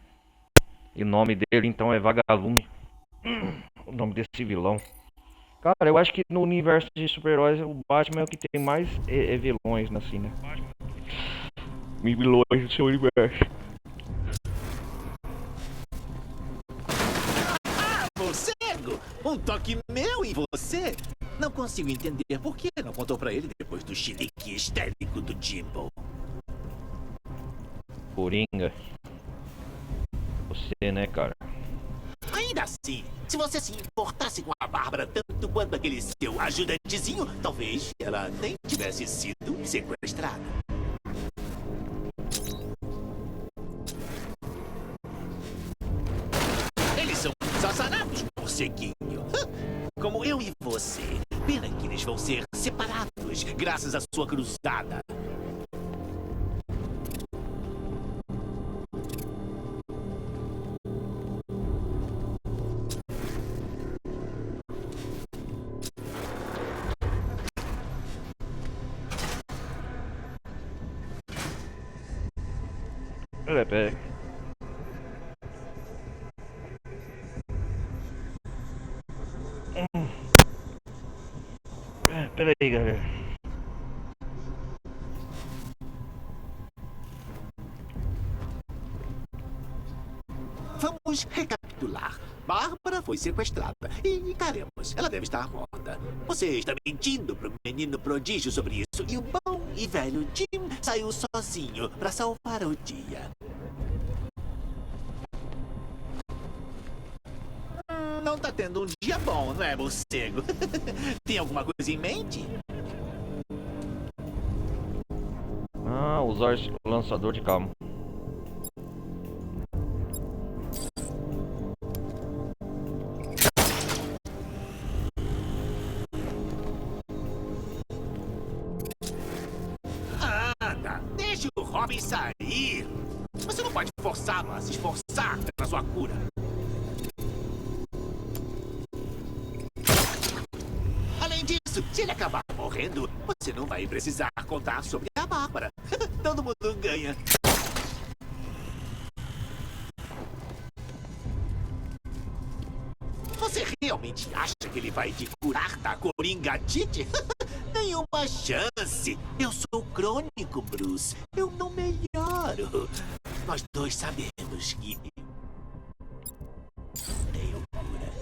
E o nome dele então é Vagalume. O nome desse vilão. Cara, eu acho que no universo de super-heróis o Batman é o que tem mais vilões, assim, né? Vilões do seu universo. Morcego! Um toque meu em você? Não consigo entender por que não contou pra ele depois do chilique histérico do Jimbo. Coringa. Você, né, cara? Ainda assim, se você se importasse com a Bárbara tanto quanto aquele seu ajudantezinho, talvez ela nem tivesse sido sequestrada. Eles são assassinados, morceguinho. Como eu e você. Pena que eles vão ser separados graças à sua cruzada. Peraí. Peraí, galera. Vamos recapitular. Bárbara foi sequestrada. E caremos, ela deve estar morta. Você está mentindo pro menino prodígio sobre isso. E o bom e velho Jim saiu sozinho para salvar o dia. Não tá tendo um dia bom, não é, morcego? Tem alguma coisa em mente? Usar esse lançador de calma. Anda, deixe o Robin sair. Você não pode forçá-lo a se esforçar pela sua cura. Além disso, se ele acabar morrendo, você não vai precisar contar sobre a Bárbara. Todo mundo ganha. Você realmente acha que ele vai te curar da coringatite? Nenhuma chance. Eu sou crônico, Bruce. Eu não melhoro. Nós dois sabemos que... tenho cura.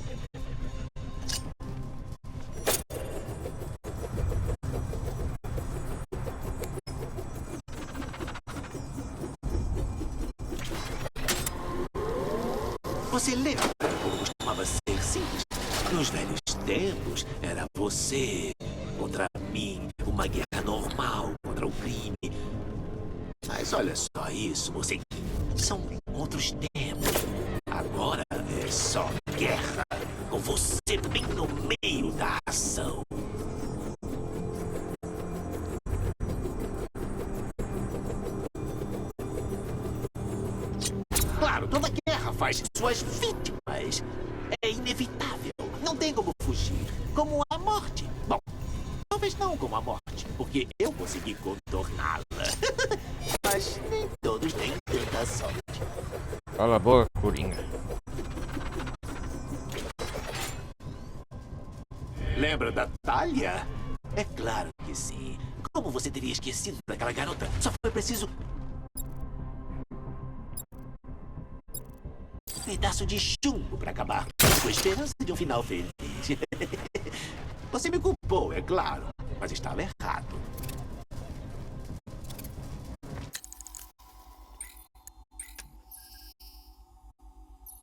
Você lembra como costumava ser simples? Nos velhos tempos, era você contra mim, uma guerra normal contra o crime. Mas olha só isso, você. São outros tempos. Agora é só guerra, com você bem no meio da ação. Claro, toda guerra faz suas vítimas. É inevitável. Não tem como fugir. Como a morte. Bom, talvez não como a morte, porque eu consegui contorná-la. Mas nem todos têm tanta sorte. Cala a boca, Coringa. Lembra da Talia? É claro que sim. Como você teria esquecido daquela garota? Só foi preciso... pedaço de chumbo para acabar com a esperança de um final feliz. Você me culpou, é claro, mas estava errado.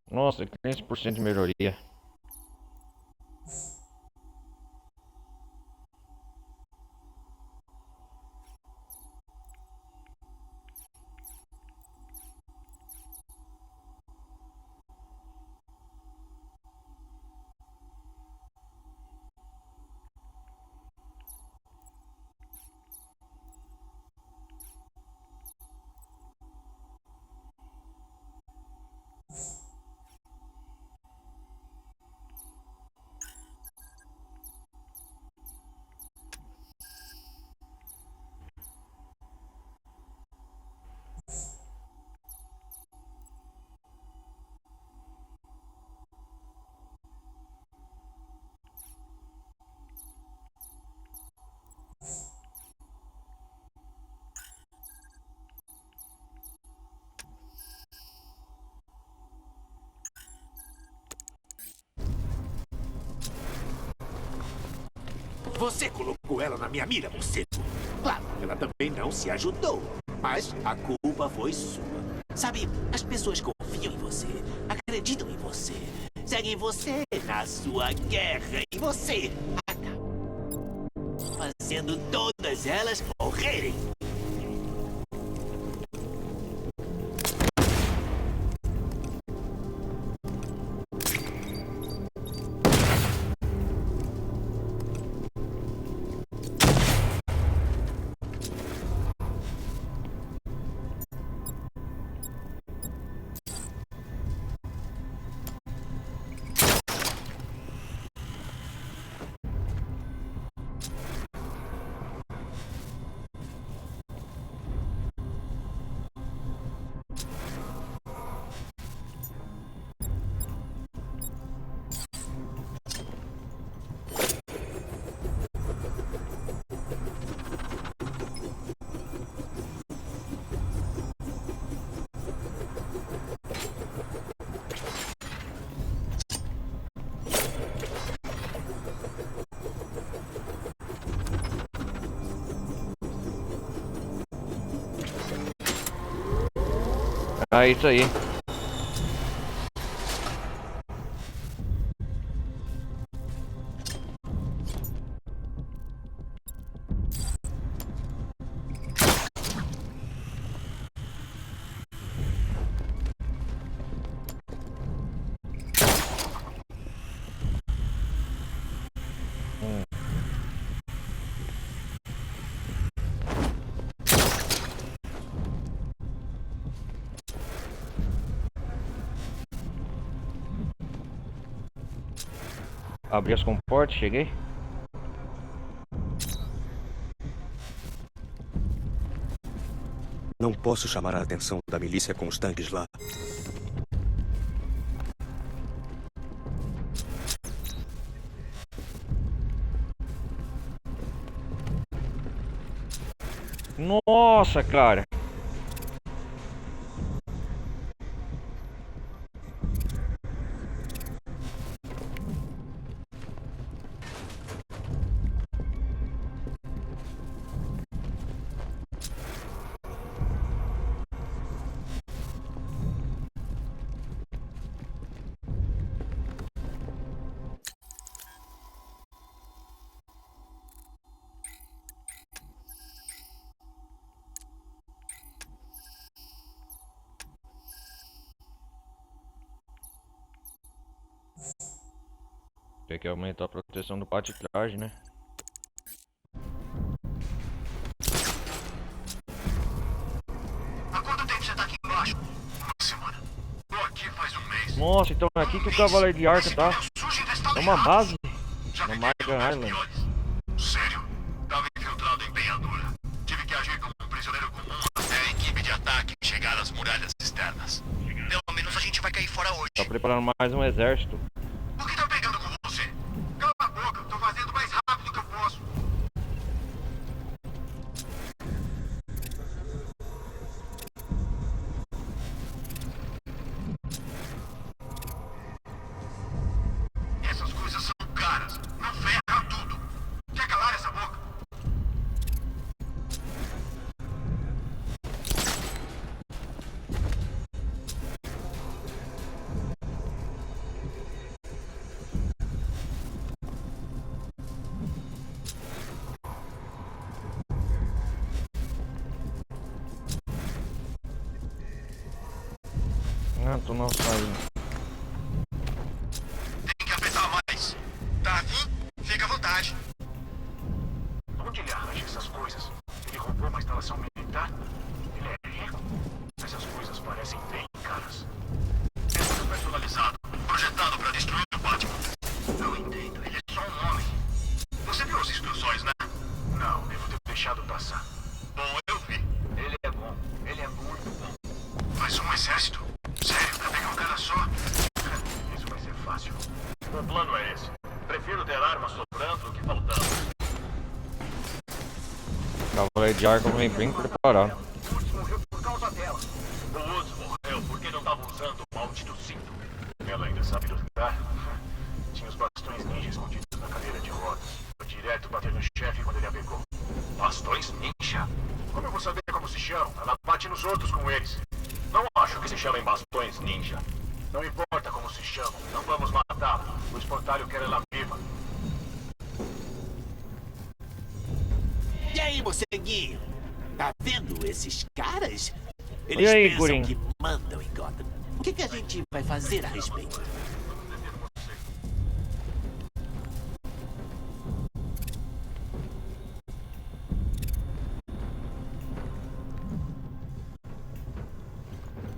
Nossa, 15% de melhoria. Você colocou ela na minha mira, morcego. Claro, ela também não se ajudou. Mas a culpa foi sua. Sabe, as pessoas confiam em você, acreditam em você, seguem você na sua guerra e você acaba fazendo todas elas morrerem. Ah, isso aí. Abri as comportas, cheguei. Não posso chamar a atenção da milícia com os tanques lá. Nossa, cara. Tem que aumentar a proteção do pátio de trás, né? Há quanto tempo você tá aqui embaixo? Uma semana. Tô aqui faz um mês. Nossa, então é aqui que o Cavaleiro de Arca tá. É uma base no Margan Island. Sério? Tava infiltrado em Penhadura. Tive que agir como um prisioneiro comum até a equipe de ataque chegar às muralhas externas. Pelo menos a gente vai cair fora hoje. Tá preparando mais um exército. O que tá pegando com você? Cala a boca, tô fazendo mais rápido que eu posso. Essas coisas são caras. Não ferra tudo. Quer calar essa boca? Ah, tô não saindo. Tem que apertar mais. Tá afim? Fica à vontade. Onde ele arranja essas coisas? Ele roubou uma instalação militar? Ele é rico? Essas coisas parecem bem caras. É tudo personalizado, projetado pra destruir o Batman. Não entendo, ele é só um homem. Você viu as instruções, né? Não, devo ter deixado passar. Bom, eu vi. Ele é bom. Ele é muito bom. Mas um exército? Sério, pra pegar um cara só? Isso vai ser fácil. O plano é esse. Prefiro ter armas sobrando do que faltando. Cavaleiro de Arca vem bem preparado. O Woods morreu por causa dela. O Woods morreu porque não estava usando o maldito cinto. Ela ainda sabe lutar. Tinha os bastões ninja escondidos na cadeira de rodas. Foi direto bater no chefe quando ele a pegou. Bastões ninja? Como eu vou saber como se chamam? Ela bate nos outros com eles. Não acho que se chamem bastões ninja. Não importa como se chamam, não vamos matá-la. O espantalho quer ela viva. E aí, moceguinho? Tá vendo esses caras? E Eles aí, pensam Gurinho? que mandam em Gotham. O que a gente vai fazer a respeito?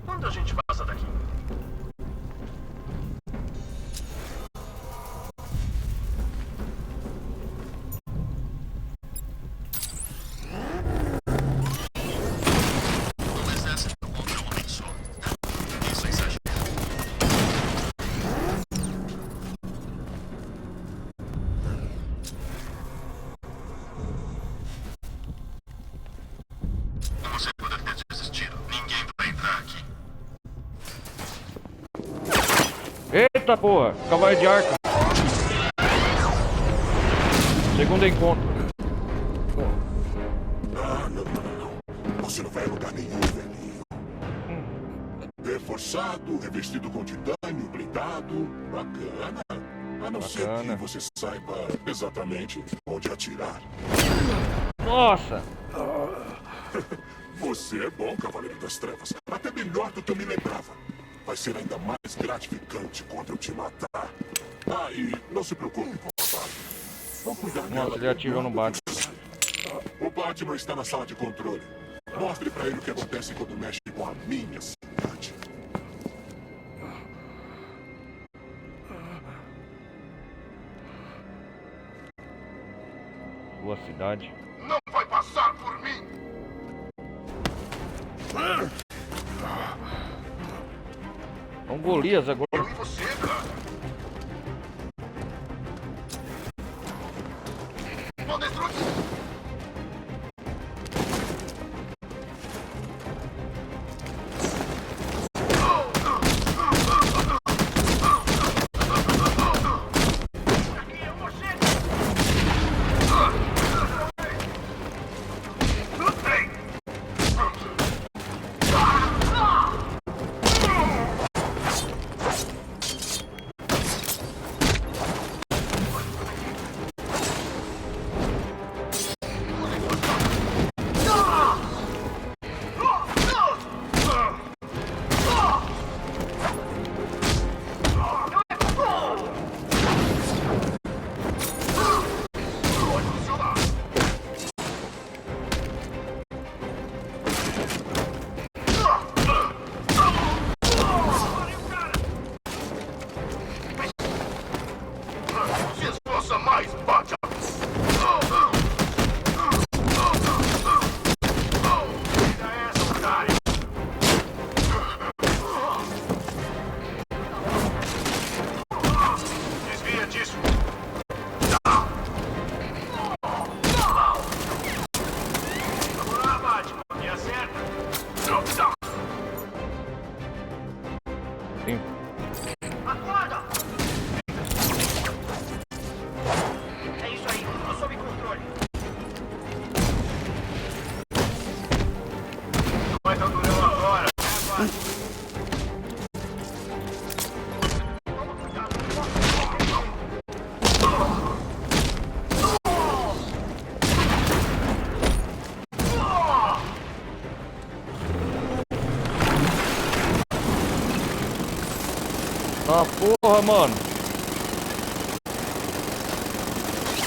Quando a gente passa daqui? Um exército contra um homem só. Isso é exagero. Você pode ter desistido. Ninguém vai entrar aqui. Eita porra, Cavaleiro de Arca. Segundo encontro. Não. Você não vai a lugar nenhum, velhinho. reforçado, revestido com titânio, blindado. Bacana. A não ser que você saiba exatamente onde atirar. Nossa! Você é bom, Cavaleiro das Trevas. Até melhor do que eu me lembrava. Vai ser ainda mais gratificante quando eu te matar. Ah, e não se preocupe com a Barbie. Vou cuidar dela. Nossa, ele atirou no Batman. O Batman está na sala de controle. Mostre pra ele o que acontece quando mexe com a minha cidade. Sua cidade. Não vai passar por mim! É um Golias agora. Eu e você, cara. Vou destruir. Ah, porra, mano.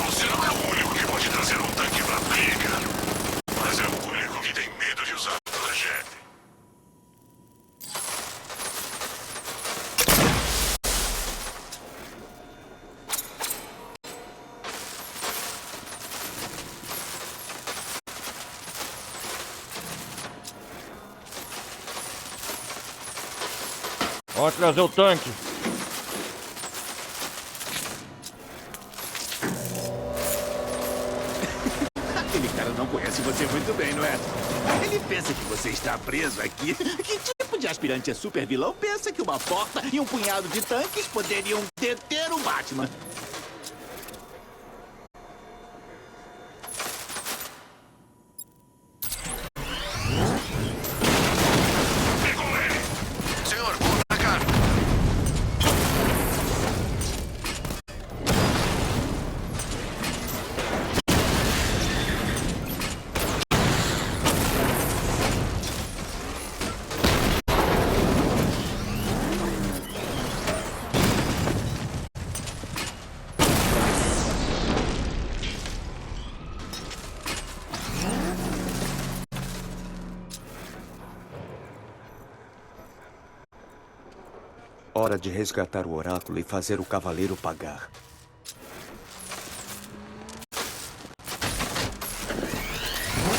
Você não é o único que pode trazer um tanque pra briga. Mas é o único que tem medo de usar projétil. Vamos trazer o tanque. Aquele cara não conhece você muito bem, não é? Ele pensa que você está preso aqui. Que tipo de aspirante super vilão pensa que uma porta e um punhado de tanques poderiam deter o Batman? Senhor, vou atacar. Hora de resgatar o oráculo e fazer o cavaleiro pagar.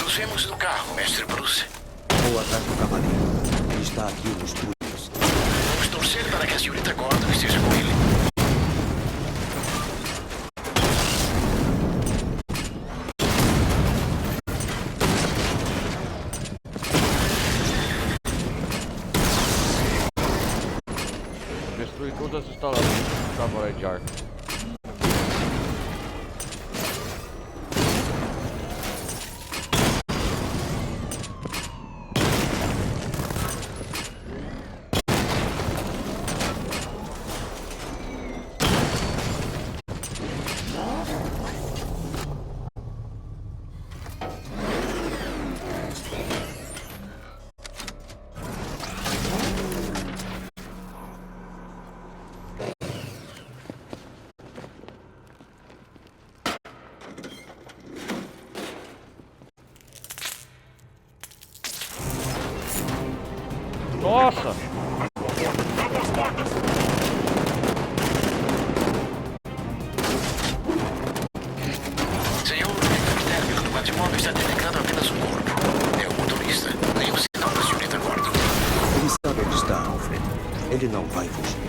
Nos vemos no carro, Mestre Bruce. Vou atrás do cavaleiro. Está aqui nos túneis. Vamos torcer para que a senhorita Gordon esteja com ele. Destruir todas as instalações do cavaleiro de arco. Nossa! Senhor, o término do Batmóvel está detectando apenas um corpo. É o motorista. Nenhum sinal da senhorita Gordon. Ele sabe onde está, Alfred. Ele não vai fugir.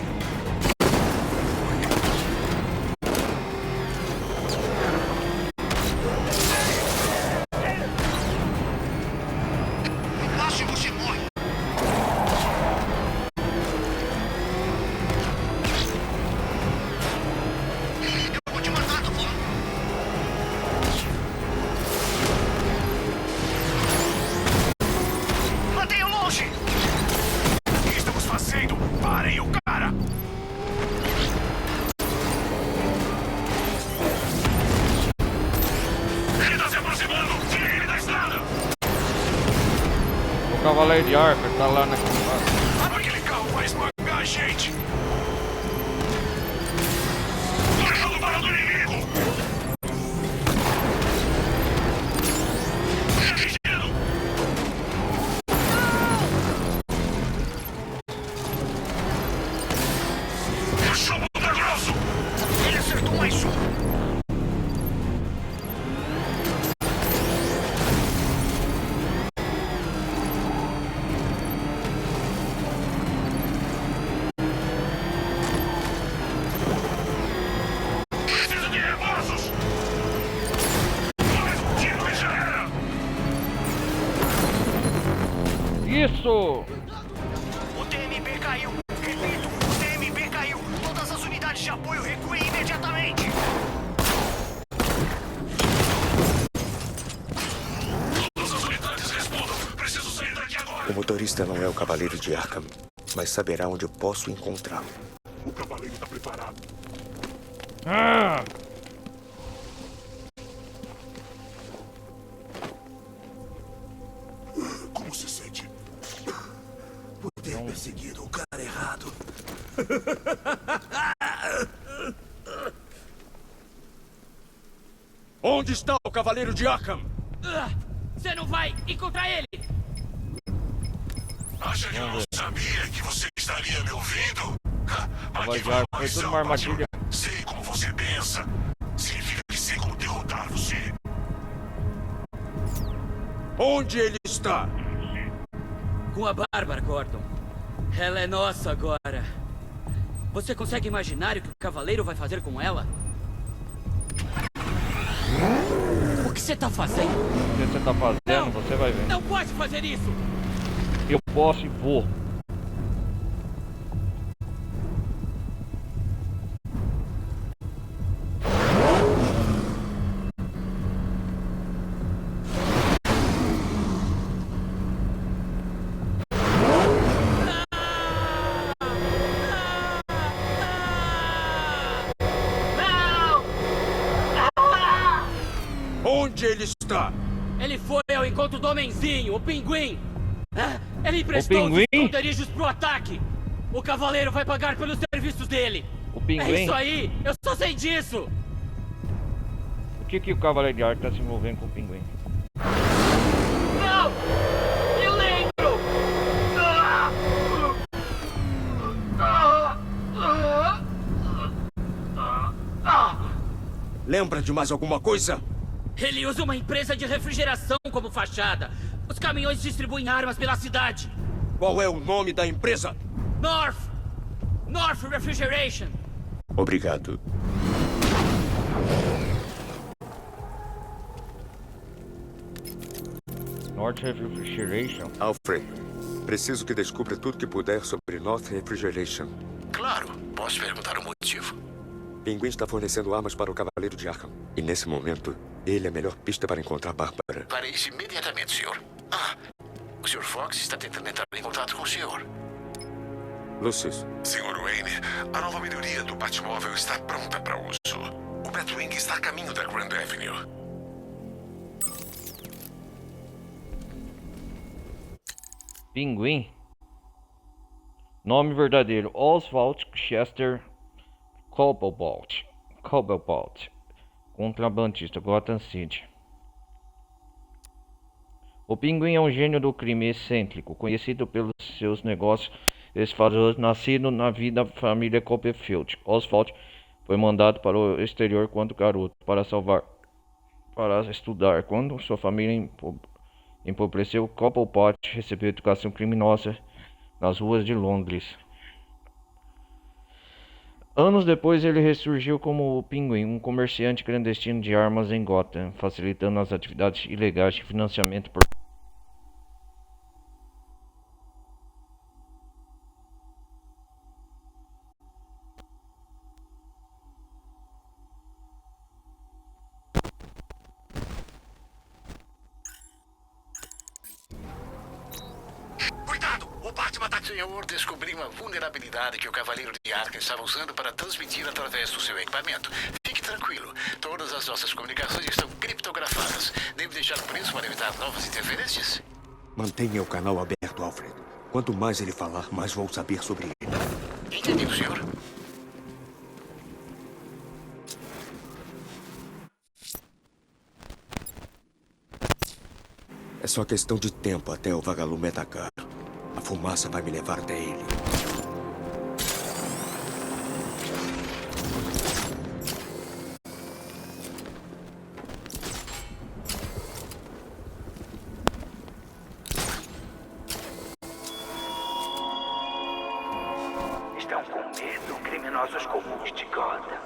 Mantenha longe! O que estamos fazendo? Parem o cara! Ele está se aproximando! Tire ele da estrada! O Cavaleiro de Arca tá lá naquele lado. Aquele carro vai esmagar a gente! Correndo para do inimigo! Atingido! Puxou o ponta grosso! Ele acertou mais um! Preciso de reforços! Mais um tiro e já era! Isso! O TMB caiu! Repito, o TMB caiu! Todas as unidades de apoio recuem imediatamente! Todas as unidades respondam! Preciso sair daqui agora! O motorista não é o Cavaleiro de Arkham, mas saberá onde eu posso encontrá-lo. O cavaleiro está preparado! Ah! Como se sente? Por ter perseguido o cara errado. Onde está o Cavaleiro de Arkham? Você não vai encontrar ele! Acha que eu não sabia que você estaria me ouvindo? Cavaleiro de Arca foi tudo uma armadilha. Sei como você pensa. Significa que sei como derrotar você. Onde ele está? Com a Bárbara, Gordon. Ela é nossa agora. Você consegue imaginar o que o Cavaleiro vai fazer com ela? O que você tá fazendo? O que você tá fazendo, você vai ver. Não pode fazer isso! Eu posso e vou. Onde ele está? Ele foi ao encontro do homenzinho, o Pinguim! Ele emprestou os Pinguim? esconderijos pro ataque! O Cavaleiro vai pagar pelos serviços dele! O Pinguim? É isso aí! Eu só sei disso! O que o Cavaleiro de Arca tá se envolvendo com o Pinguim? Não! Eu lembro! Lembra de mais alguma coisa? Ele usa uma empresa de refrigeração como fachada. Os caminhões distribuem armas pela cidade. Qual é o nome da empresa? North Refrigeration. Obrigado. North Refrigeration. Alfred, preciso que descubra tudo que puder sobre North Refrigeration. Claro, posso perguntar o motivo. Pinguim está fornecendo armas para o Cavaleiro de Arkham. E nesse momento, ele é a melhor pista para encontrar Bárbara. Farei isso imediatamente, senhor. O Sr. Fox está tentando entrar em contato com o senhor. Lucius. Senhor Wayne, a nova melhoria do Batmóvel está pronta para uso. O Batwing está a caminho da Grand Avenue. Pinguim. Nome verdadeiro: Oswald Chester Cobblepot. Contrabandista, Gotham City. O Pinguim é um gênio do crime excêntrico, conhecido pelos seus negócios esfarrapados, nascido na vida da família Copperfield. Oswald foi mandado para o exterior quando garoto para estudar. Quando sua família empobreceu, Cobblepot recebeu educação criminosa nas ruas de Londres. Anos depois, ele ressurgiu como o Pinguim, um comerciante clandestino de armas em Gotham, facilitando as atividades ilegais de financiamento por Senhor, descobri uma vulnerabilidade que o Cavaleiro de Arkham estava usando para transmitir através do seu equipamento. Fique tranquilo, todas as nossas comunicações estão criptografadas. Devo deixar por isso para evitar novas interferências? Mantenha o canal aberto, Alfred. Quanto mais ele falar, mais vou saber sobre ele. Entendido, senhor. É só questão de tempo até o vagalume atacar. A fumaça vai me levar até ele. Estão com medo criminosos comuns de Gotham,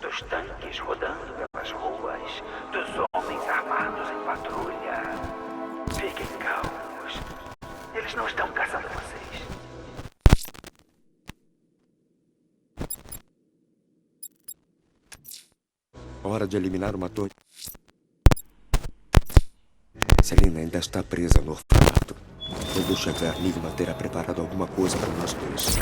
dos tanques rodando pelas ruas, dos homens armados em patrulha. Fiquem calmos. Eles não estão caçando vocês. Hora de eliminar uma torre. Selina ainda está presa no orfanato. Quando eu chegar, Nigma terá preparado alguma coisa para nós dois.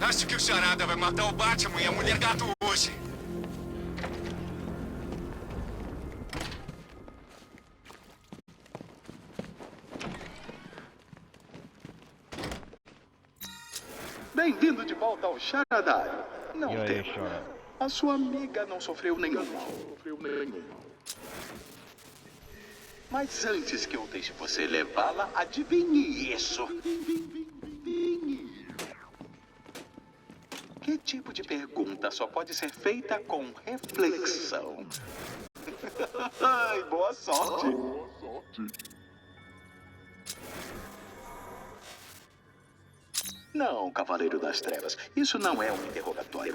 Acho que o Charada vai matar o Batman e a Mulher Gato hoje. Bem-vindo de volta ao Charada. Não E aí, tema. Charada? A sua amiga não sofreu nenhum mal. Mas antes que eu deixe você levá-la, adivinhe isso. Que tipo de pergunta só pode ser feita com reflexão? Ai, boa sorte. Não, Cavaleiro das Trevas. Isso não é um interrogatório.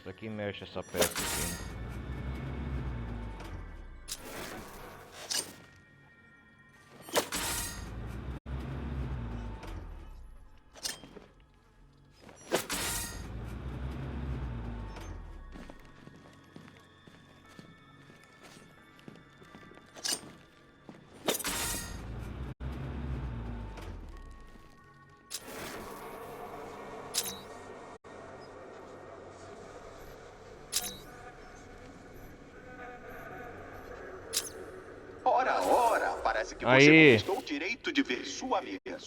Essa aqui mexe essa peça aqui. Ora, parece que Aí. você conquistou o direito de ver sua amiga,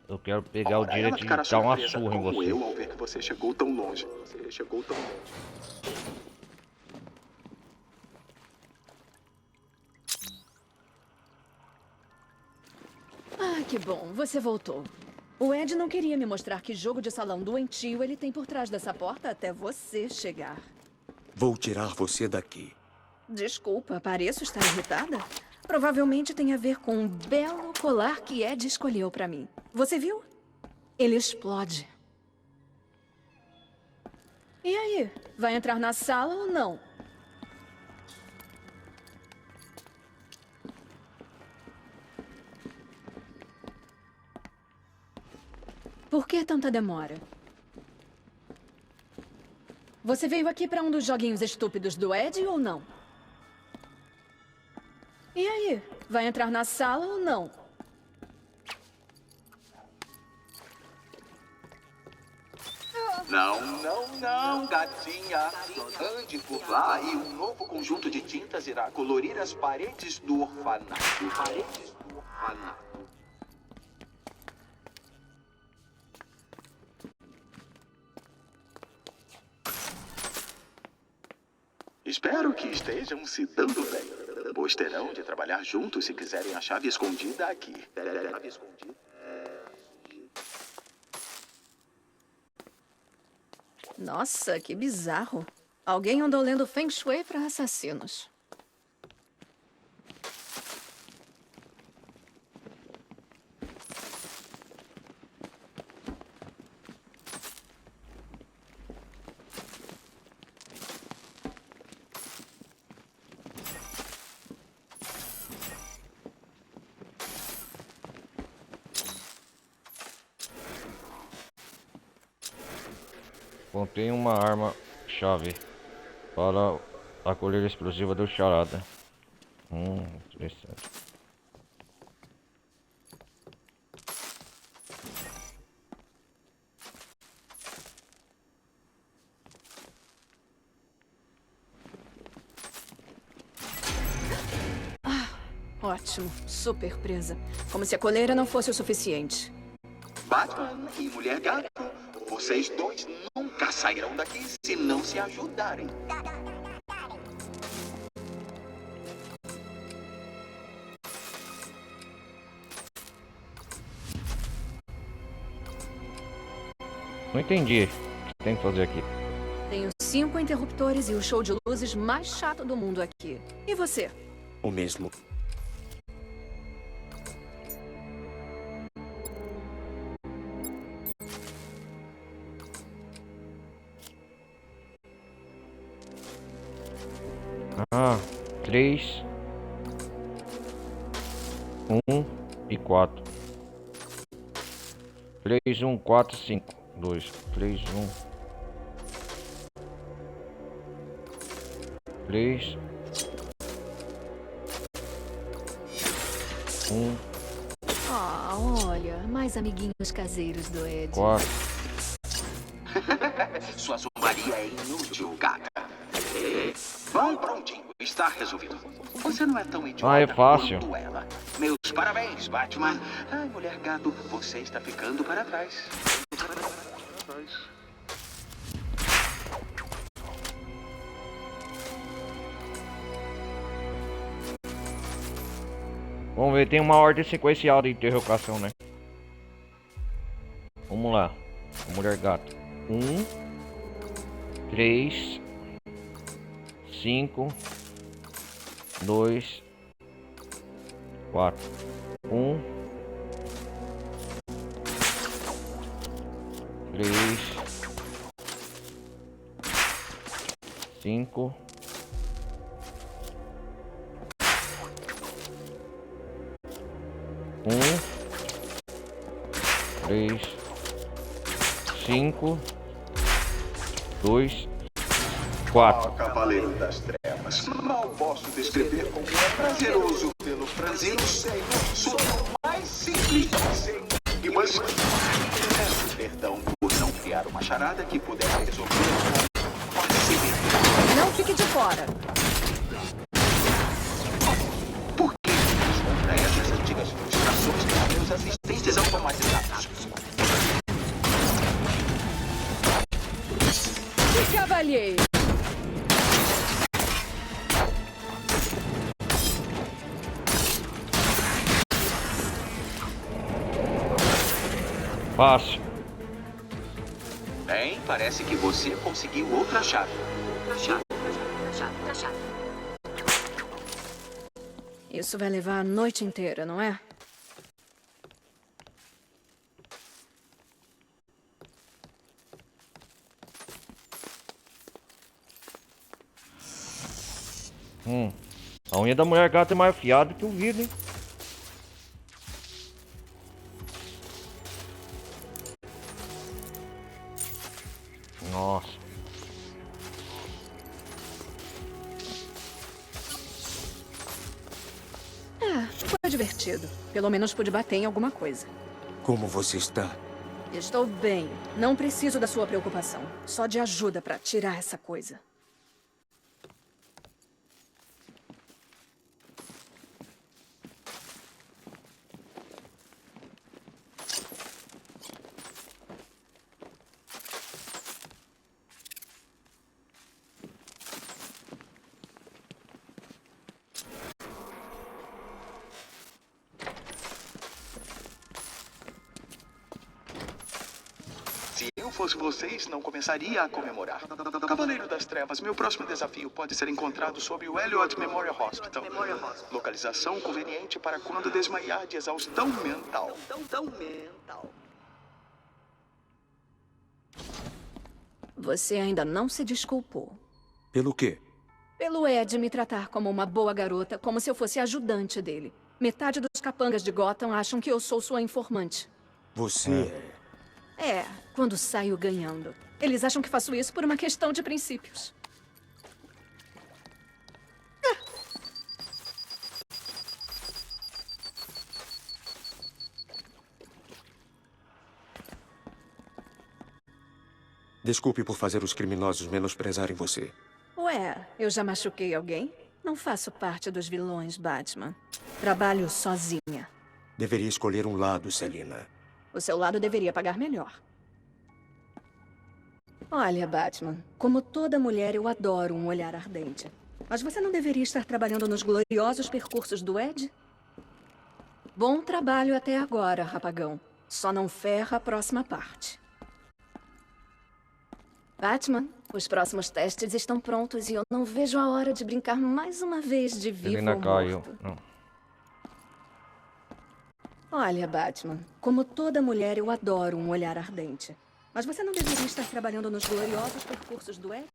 Eu quero pegar o Ora, direito ela de ficará dar uma surpresa surra em como você. eu ao ver que você chegou tão longe. Ah, que bom. Você voltou. O Ed não queria me mostrar que jogo de salão doentio ele tem por trás dessa porta até você chegar. Vou tirar você daqui. Desculpa, pareço estar irritada? Provavelmente tem a ver com um belo colar que Ed escolheu pra mim. Você viu? Ele explode. E aí? Vai entrar na sala ou não? Por que tanta demora? Você veio aqui pra um dos joguinhos estúpidos do Ed ou não? E aí? Vai entrar na sala ou não? Não, gatinha. Ande por lá e um novo conjunto de tintas irá colorir as paredes do orfanato. Espero que estejam se dando bem, pois terão de trabalhar juntos se quiserem a chave escondida aqui. Nossa, que bizarro. Alguém andou lendo Feng Shui para assassinos. Contém uma arma-chave para a colher explosiva do charada. Interessante. Ótimo, super presa. Como se a coleira não fosse o suficiente. Batman e Mulher Gato, vocês dois nunca sairão daqui se não se ajudarem. Não entendi o que tem que fazer aqui. Tenho 5 interruptores e o show de luzes mais chato do mundo aqui. E você? O mesmo. Ah, 3, 1 e 4. 3, 1, 4, 5, 2, 3, 1, 3, 1, Ah, olha, mais amiguinhos caseiros do Ed. 4. Sua zombaria é inútil, gata. Vai prontinho, está resolvido. Você não é tão idiota Ah, é fácil. quanto ela. Meus parabéns, Batman. Ai, Mulher Gato, você está ficando para trás. Vamos ver, tem uma ordem sequencial de interrogação, né? Vamos lá. Mulher Gato. 1, 3, 5, 2, 4. 1, 3, 5. 3, 5, 2, 4. Cavaleiro das Trevas. Mal posso descrever como é prazeroso pelo prazer sem sou o mais simples de enigmas. Peço perdão por não criar uma charada que pudesse resolver com facilidade. Não fique de fora. Por que contra essas antigas frustrações dos meus assistentes automatizados? Que cavalheiro! Fácil. Bem, parece que você conseguiu outra chave. Isso vai levar a noite inteira, não é? A unha da mulher gata é mais afiada que o vidro, hein? Nossa. Foi divertido. Pelo menos pude bater em alguma coisa. Como você está? Estou bem. Não preciso da sua preocupação. Só de ajuda para tirar essa coisa. Se eu fosse vocês, não começaria a comemorar. Cavaleiro das Trevas, meu próximo desafio pode ser encontrado sob o Elliott Memorial Hospital. Localização conveniente para quando desmaiar de exaustão mental. Você ainda não se desculpou. Pelo quê? Pelo Ed me tratar como uma boa garota, como se eu fosse ajudante dele. Metade dos capangas de Gotham acham que eu sou sua informante. Você É, quando saio ganhando. Eles acham que faço isso por uma questão de princípios. Desculpe por fazer os criminosos menosprezarem você. Ué, eu já machuquei alguém? Não faço parte dos vilões, Batman. Trabalho sozinha. Deveria escolher um lado, Selina. O seu lado deveria pagar melhor. Olha, Batman, como toda mulher, eu adoro um olhar ardente. Mas você não deveria estar trabalhando nos gloriosos percursos do Ed? Bom trabalho até agora, rapagão. Só não ferra a próxima parte. Batman, os próximos testes estão prontos e eu não vejo a hora de brincar mais uma vez de vivo Selina ou caiu. morto. Não. Olha, Batman, como toda mulher, eu adoro um olhar ardente. Mas você não deveria estar trabalhando nos gloriosos percursos do Ed?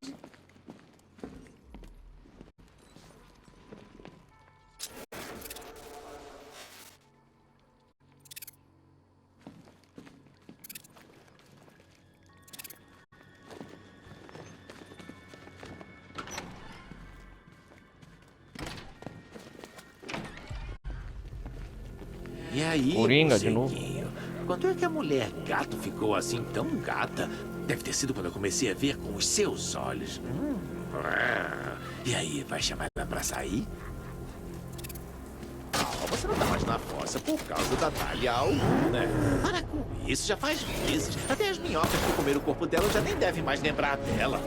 E aí, Coringa de novo. moceguinho? Quando é que a mulher gato ficou assim tão gata? Deve ter sido quando eu comecei a ver com os seus olhos. E aí, vai chamar ela pra sair? Você não tá mais na fossa por causa da Talia al Ghul, né? Para com isso, já faz meses. Até as minhocas que comeram o corpo dela já nem devem mais lembrar dela.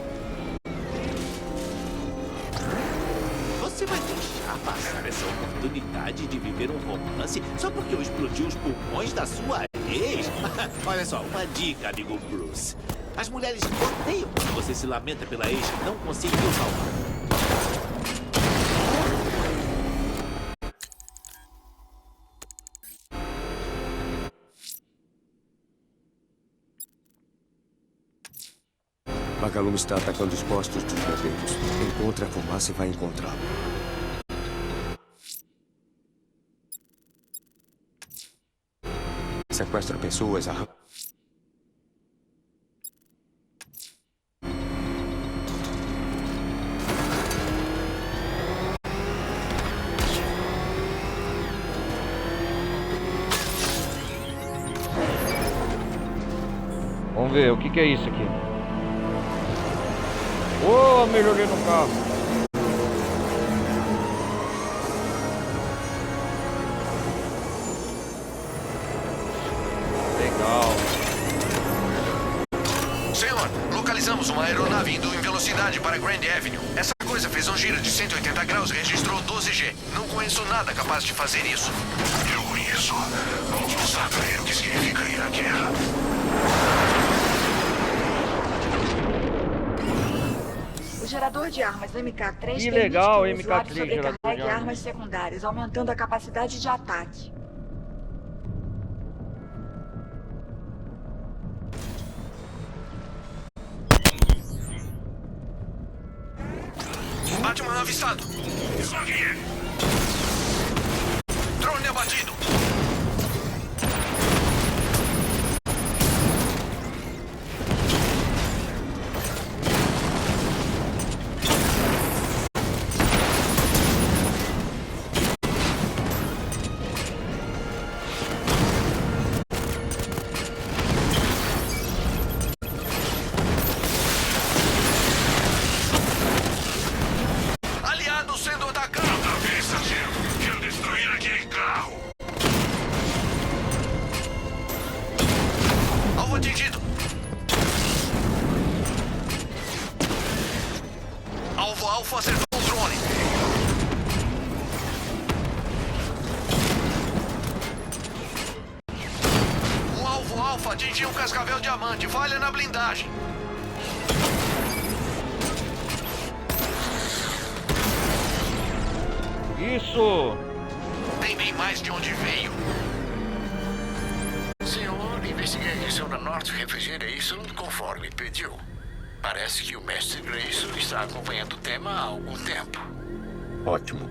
Você vai deixar passar essa oportunidade de viver um romance só porque eu explodi os pulmões da sua ex? Olha só, uma dica, amigo Bruce. As mulheres odeiam quando você se lamenta pela ex que não conseguiu salvar. Vagalume está atacando os postos dos bombeiros. Encontre a fumaça e vai encontrá-lo. Sequestra pessoas, Vamos ver, o que é isso aqui? Oh, melhorei no carro. Legal. Senhor, localizamos uma aeronave indo em velocidade para Grand Avenue. Essa coisa fez um giro de 180 graus e registrou 12G. Não conheço nada capaz de fazer isso. Eu conheço. Vamos mostrar para ele o que significa ir à guerra. O gerador de armas MK3 Que legal, permite que o usuário MK3 gerador de sobrecarregue armas. armas secundárias, aumentando a capacidade de ataque. Batman avistado. Isso aqui. Drone abatido. Aliado sendo atacado. Mensageiro, quero destruir aquele carro. Alvo atingido. Alvo Alfa acertou o drone. O alvo Alfa atingiu um cascavel diamante. Falha na blindagem. Isso! Tem bem mais de onde veio. Senhor, investiguei a edição da North Refrigeration conforme pediu. Parece que o mestre Grayson está acompanhando o tema há algum tempo. Ótimo.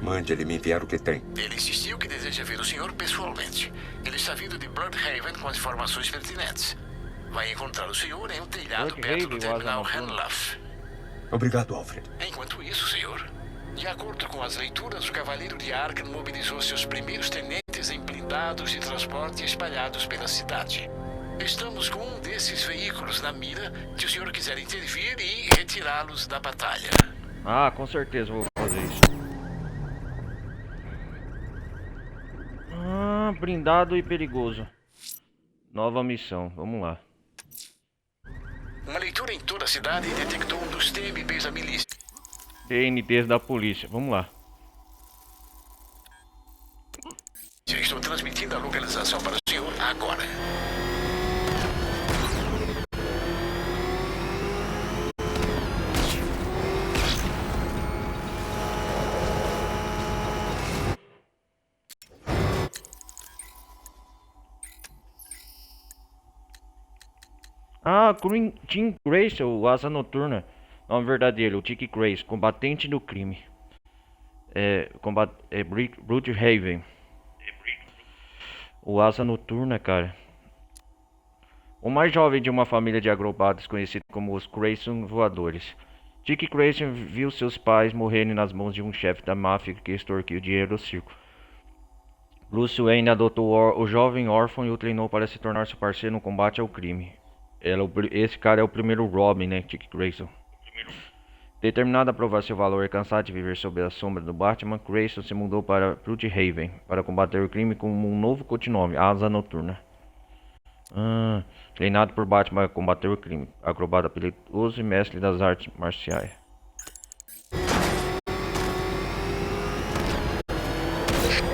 Mande ele me enviar o que tem. Ele insistiu que deseja ver o senhor pessoalmente. Ele está vindo de Bloodhaven com as informações pertinentes. Vai encontrar o senhor em um telhado perto do terminal Hanluff. Obrigado, Alfred. Enquanto isso, senhor, de acordo com as leituras, o Cavaleiro de Arkham mobilizou seus primeiros tenentes em blindados de transporte espalhados pela cidade. Estamos com um desses veículos na mira se o senhor quiser intervir e retirá-los da batalha. Ah, com certeza vou fazer isso. Ah, blindado e perigoso. Nova missão, vamos lá. Uma leitura em toda a cidade detectou um dos TMPs da milícia. TNTs da polícia, vamos lá. Eu estou transmitindo a localização para o senhor agora. Ah, Tim Grace, o Asa Noturna. Nome verdadeiro, o Dick Grace, combatente do crime. Bloodhaven. O Asa Noturna, cara. O mais jovem de uma família de agrobados conhecido como os Grayson Voadores. Dick Grayson viu seus pais morrerem nas mãos de um chefe da máfia que extorquiu dinheiro do circo. Bruce Wayne adotou o jovem órfão e o treinou para se tornar seu parceiro no combate ao crime. Esse cara é o primeiro Robin, né, Dick Grayson. Determinado a provar seu valor e cansado de viver sob a sombra do Batman, Grayson se mudou para Bloodhaven para combater o crime com um novo codinome, Asa Noturna. Treinado por Batman para combater o crime, acrobata habilidoso e mestre das artes marciais.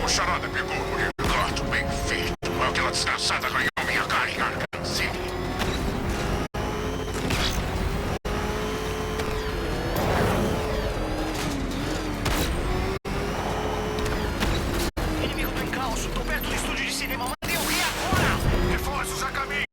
O charada pegou o corte bem feito. Aquela desgraçada ganhou minha cara em Arkham City. Inimigo do encalço. Tô perto do estúdio de cinema. Mandei alguém agora. Reforços a caminho.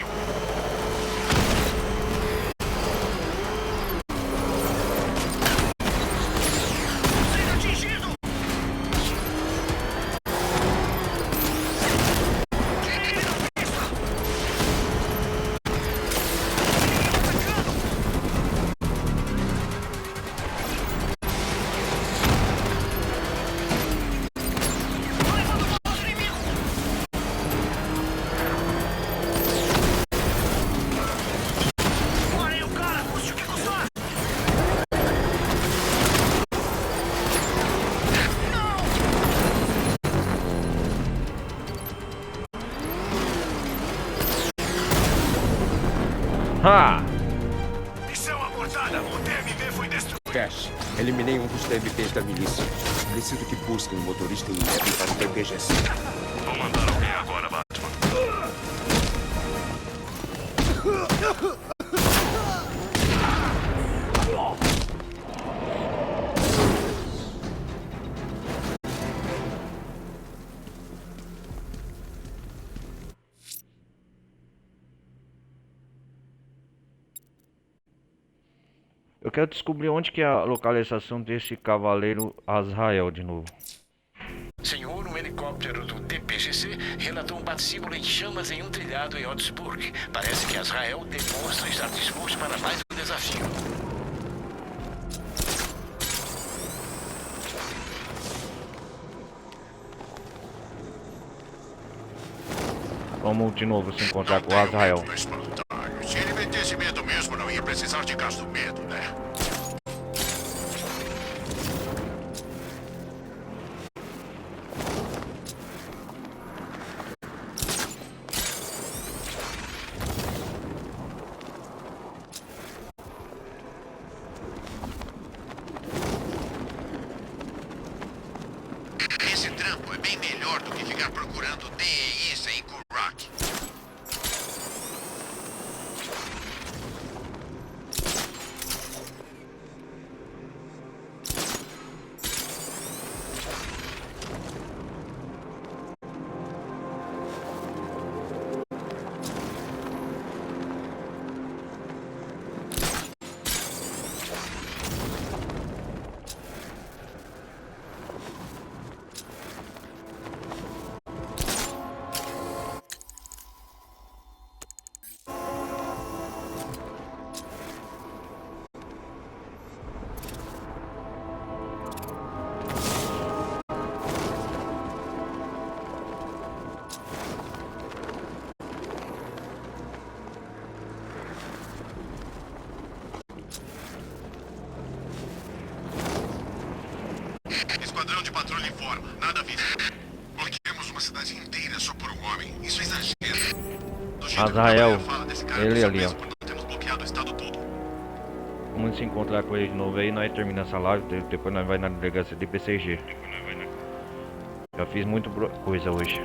Ha! Missão abortada. O TMP foi destruído. Cash, eliminei um dos TMPs da milícia. Preciso que busquem o motorista e o levem para o TPGC. Vou mandar alguém agora, Batman. Eu quero descobrir onde que é a localização desse Cavaleiro Azrael de novo. Senhor, um helicóptero do TPGC relatou um patíbulo em chamas em um trilhado em Otisburg. Parece que Azrael demonstra estar disposto para mais um desafio. Vamos de novo se encontrar com o Azrael. Se ele metesse medo mesmo, não ia precisar de gás do medo, né? Esse trampo é bem melhor do que ficar procurando DEIs em Kurak. Esquadrão de patrulha informa. Nada visto. Bloqueamos uma cidade inteira só por um homem. Isso é exagero. Do jeito Azrael, que o fala desse cara, ele só ali, ó. mesmo por não termos bloqueado o estado todo. Vamos se encontrar com ele de novo aí, nós terminamos essa live, depois nós vai na delegacia de PCG. Já fiz muita coisa hoje.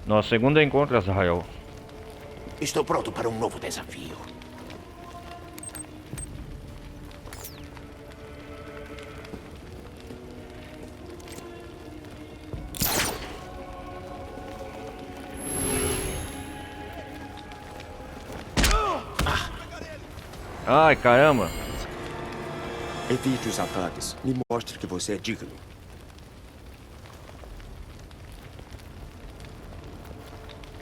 Nosso segundo encontro, Azrael. Estou pronto para um novo desafio. Ai, caramba. Evite os ataques. Me mostre que você é digno.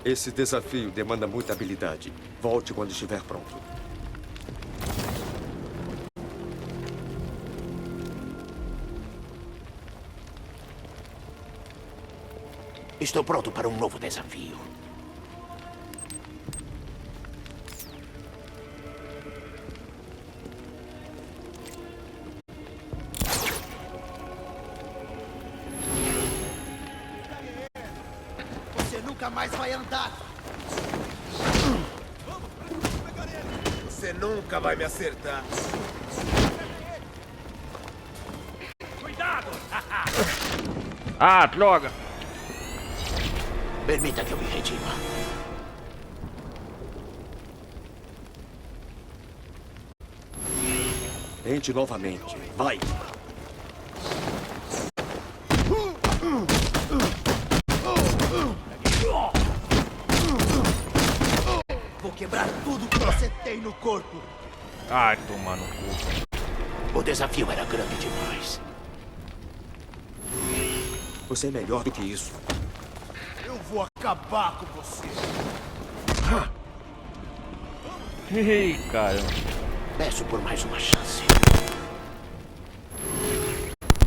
Esse desafio demanda muita habilidade. Volte quando estiver pronto. Estou pronto para um novo desafio. Você nunca mais vai andar. Você nunca vai me acertar. Cuidado! Ah, droga! Permita que eu me redima. Tente novamente. Vai! Vou quebrar tudo que você tem no corpo. Ai, tomar no cu. O desafio era grande demais. Você é melhor do que isso. Eu vou acabar com você. Ei, caramba. Peço por mais uma chance.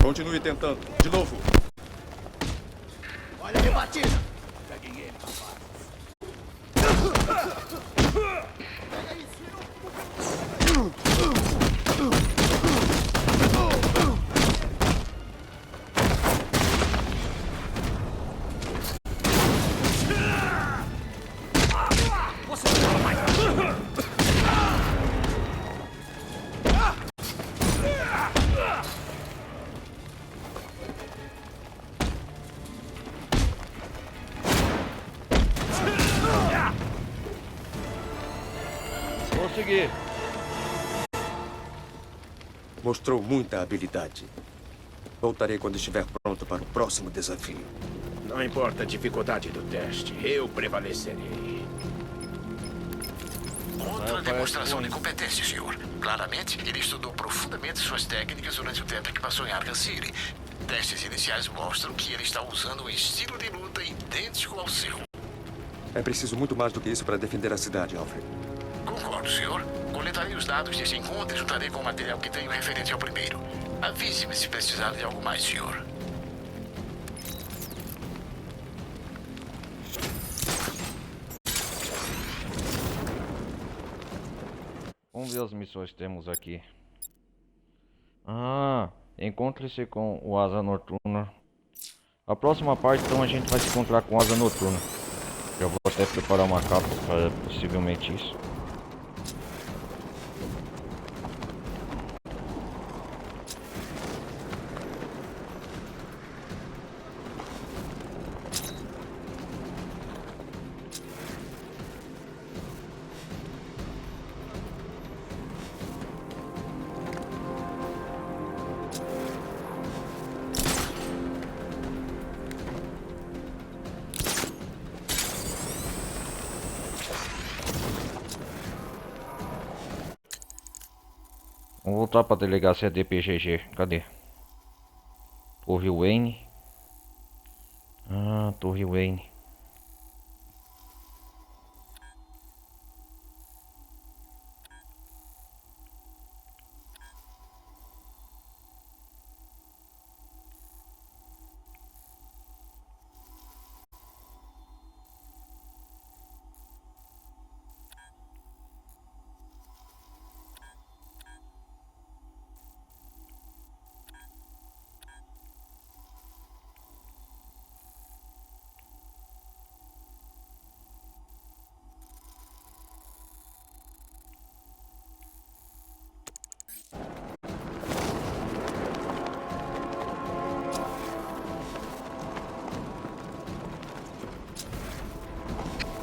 Continue tentando. De novo. Olha a rebatida! Peguem ele, rapaz! Pega isso! Você não vai mais! Consegui. Mostrou muita habilidade. Voltarei quando estiver pronto para o próximo desafio. Não importa a dificuldade do teste, eu prevalecerei. Outra demonstração de competência, senhor. Claramente, ele estudou profundamente suas técnicas durante o tempo que passou em Arkham City. Testes iniciais mostram que ele está usando um estilo de luta idêntico ao seu. É preciso muito mais do que isso para defender a cidade, Alfred. Concordo, senhor. Coletarei os dados desse encontro e juntarei com o material que tenho referente ao primeiro. Avise-me se precisar de algo mais, senhor. Vamos ver as missões que temos aqui. Ah, encontre-se com o Asa Noturna. A próxima parte, então, a gente vai se encontrar com o Asa Noturna. Já vou até preparar uma capa para possivelmente isso. Vamos voltar para a delegacia DPGG. Cadê? Torre Wayne. Ah, Torre Wayne.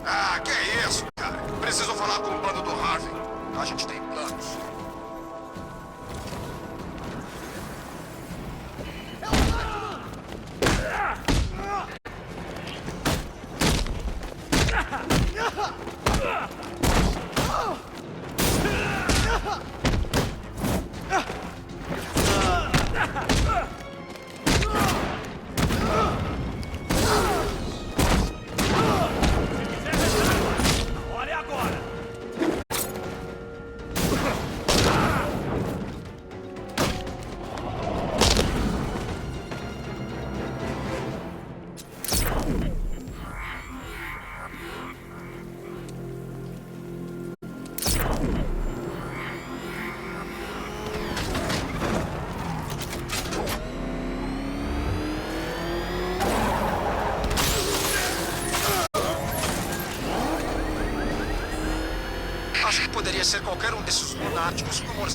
Ah, que é isso, cara? Preciso falar com o bando do Harvey. A gente tem planos. Olha agora! Acho que poderia ser qualquer um desses lunáticos como...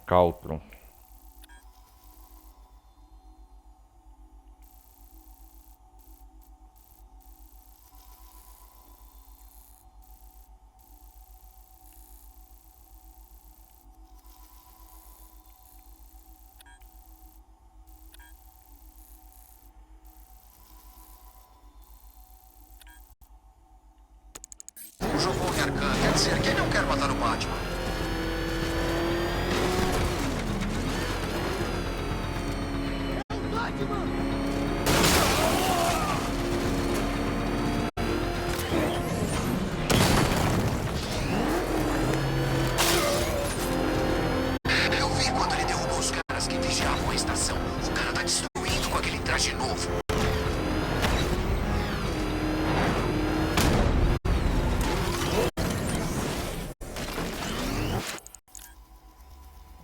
Caltron. Jogou em Arkham, quer dizer, quem não quer matar o Batman?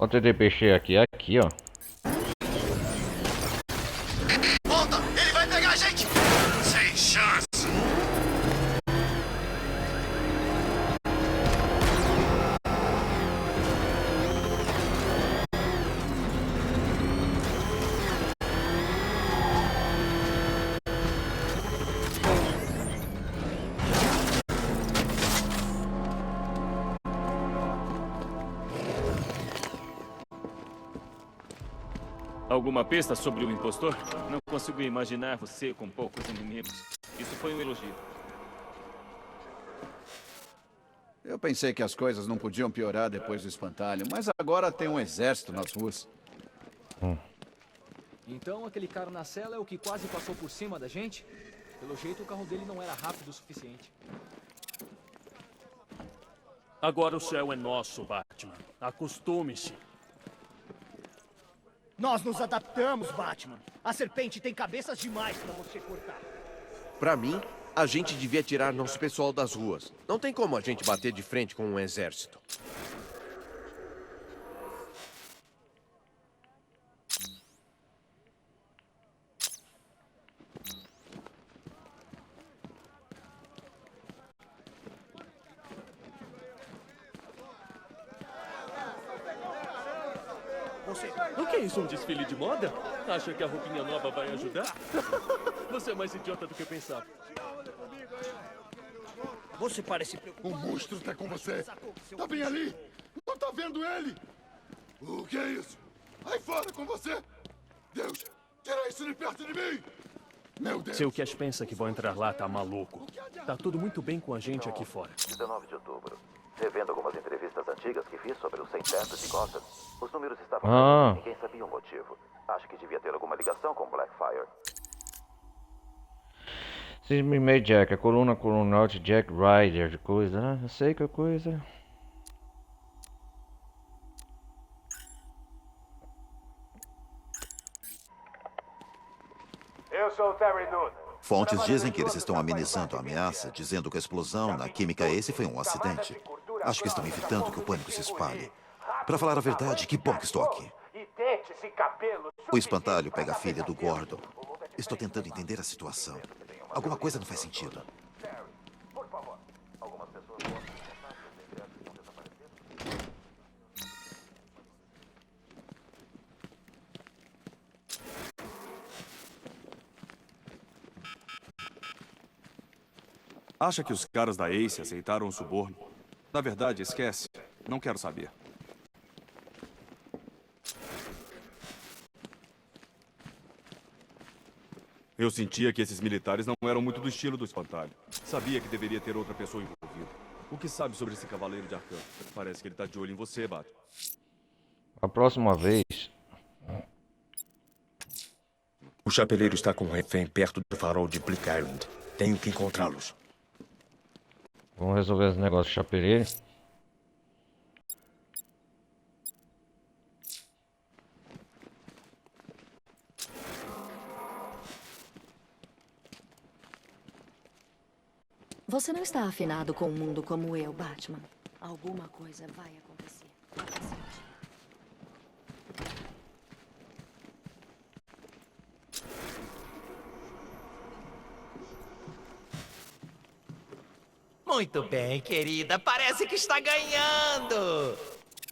O TDPX aqui é aqui, ó. Volta! Ele vai pegar a gente! Sem chance! Alguma pista sobre o impostor? Não consigo imaginar você com poucos inimigos. Isso foi um elogio. Eu pensei que as coisas não podiam piorar depois do espantalho, mas agora tem um exército nas ruas. Então aquele cara na cela é o que quase passou por cima da gente? Pelo jeito o carro dele não era rápido o suficiente. Agora o céu é nosso, Batman. Acostume-se. Nós nos adaptamos, Batman. A serpente tem cabeças demais pra você cortar. Pra mim, a gente devia tirar nosso pessoal das ruas. Não tem como a gente bater de frente com um exército. O que é isso? Um desfile de moda? Acha que a roupinha nova vai ajudar? Você é mais idiota do que eu pensava. Você parece preocupado. O monstro está com você. Tá bem ali. Não tá vendo ele? O que é isso? Aí fora com você. Deus, tira isso de perto de mim. Meu Deus. Se o Cash pensa que vou entrar lá, tá maluco. Tá tudo muito bem com a gente aqui fora. 19 de outubro. Revendo algumas entrevistas antigas que fiz sobre o sem-teto de Gotham, os números estavam... Ninguém sabia o motivo. Acho que devia ter alguma ligação com Blackfire. Cisne Meio Jack, a coluna colonial de Jack Ryder, de coisa, né? Eu sei que é coisa. Eu sou o Terry Noon. Fontes dizem que eles estão amenizando a ameaça, dizendo que a explosão na Química Ace foi um acidente. Acho que estão evitando que o pânico se espalhe. Para falar a verdade, que bom que estou aqui. O espantalho pega a filha do Gordon. Estou tentando entender a situação. Alguma coisa não faz sentido. Acha que os caras da Ace aceitaram o suborno? Na verdade, esquece. Não quero saber. Eu sentia que esses militares não eram muito do estilo do espantalho. Sabia que deveria ter outra pessoa envolvida. O que sabe sobre esse cavaleiro de Arkham? Parece que ele tá de olho em você, Batman. A próxima vez... O chapeleiro está com um refém perto do farol de Bleak Island. Tenho que encontrá-los. Vamos resolver esse negócio de chapeleiro. Você não está afinado com um mundo como eu, Batman. Alguma coisa vai acontecer. Muito bem, querida. Parece que está ganhando.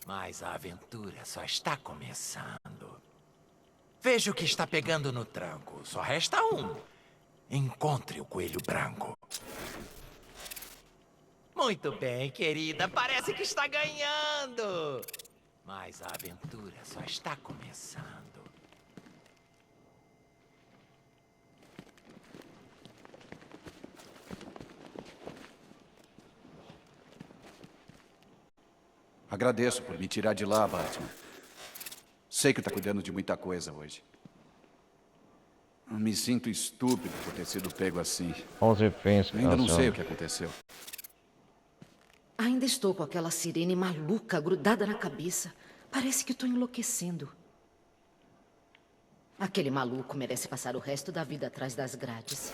Mas a aventura só está começando. Veja o que está pegando no tranco. Só resta um. Encontre o coelho branco. Muito bem, querida. Parece que está ganhando. Mas a aventura só está começando. Agradeço por me tirar de lá, Batman. Sei que tá cuidando de muita coisa hoje. Me sinto estúpido por ter sido pego assim. 11 reféns. Ainda não sei o que aconteceu. Ainda estou com aquela sirene maluca grudada na cabeça. Parece que estou enlouquecendo. Aquele maluco merece passar o resto da vida atrás das grades.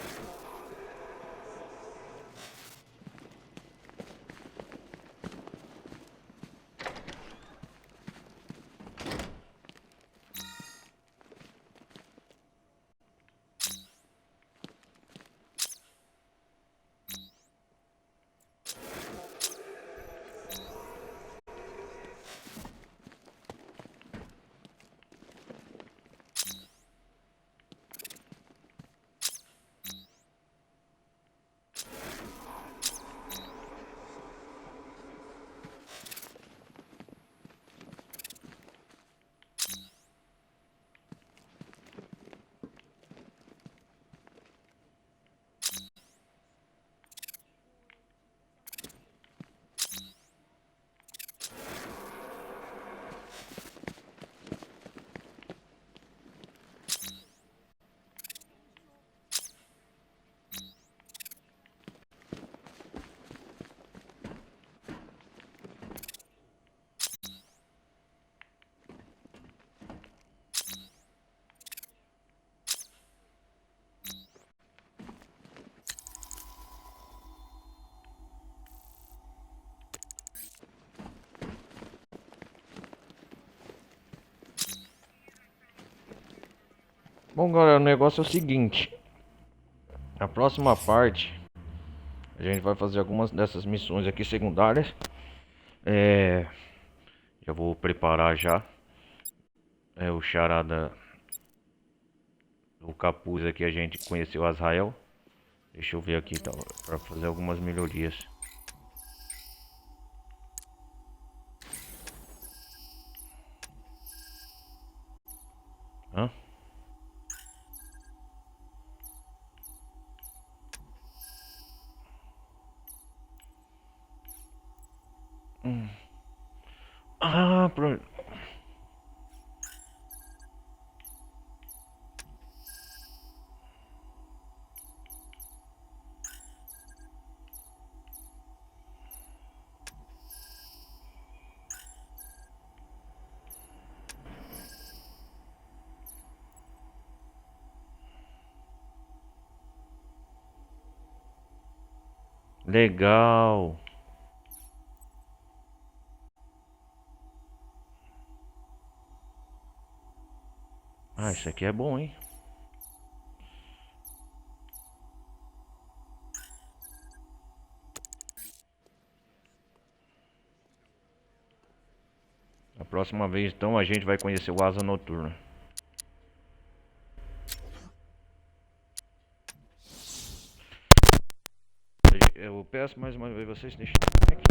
Bom, galera, o negócio é o seguinte. A próxima parte, a gente vai fazer algumas dessas missões aqui secundárias. Já vou preparar já. O charada, o capuz aqui, a gente conheceu Azrael. Deixa eu ver aqui, tá, para fazer algumas melhorias. Hã? Pronto. Legal. Isso aqui é bom, hein? A próxima vez, então, a gente vai conhecer o Asa Noturna. Eu peço mais uma vez vocês deixem o like,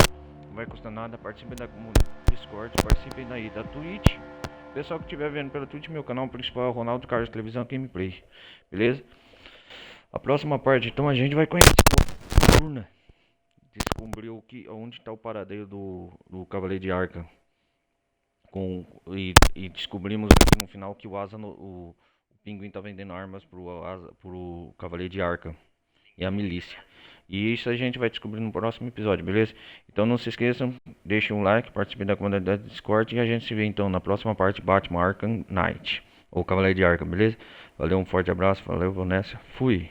não vai custar nada, participem da comunidade do Discord, participem daí da Twitch. Pessoal que estiver vendo pela Twitch, meu canal principal é o Ronaldo Carlos Televisão Gameplay, beleza? A próxima parte, então, a gente vai conhecer a Noturna, descobrir onde está o paradeiro do Cavaleiro de Arca. E descobrimos aqui no final que o Pinguim tá vendendo armas pro Cavaleiro de Arca e a milícia. E isso a gente vai descobrir no próximo episódio, beleza? Então não se esqueçam, deixem um like, participem da comunidade do Discord e a gente se vê então na próxima parte Batman Arkham Knight, ou Cavaleiro de Arca, beleza? Valeu, um forte abraço, valeu, vou nessa, fui!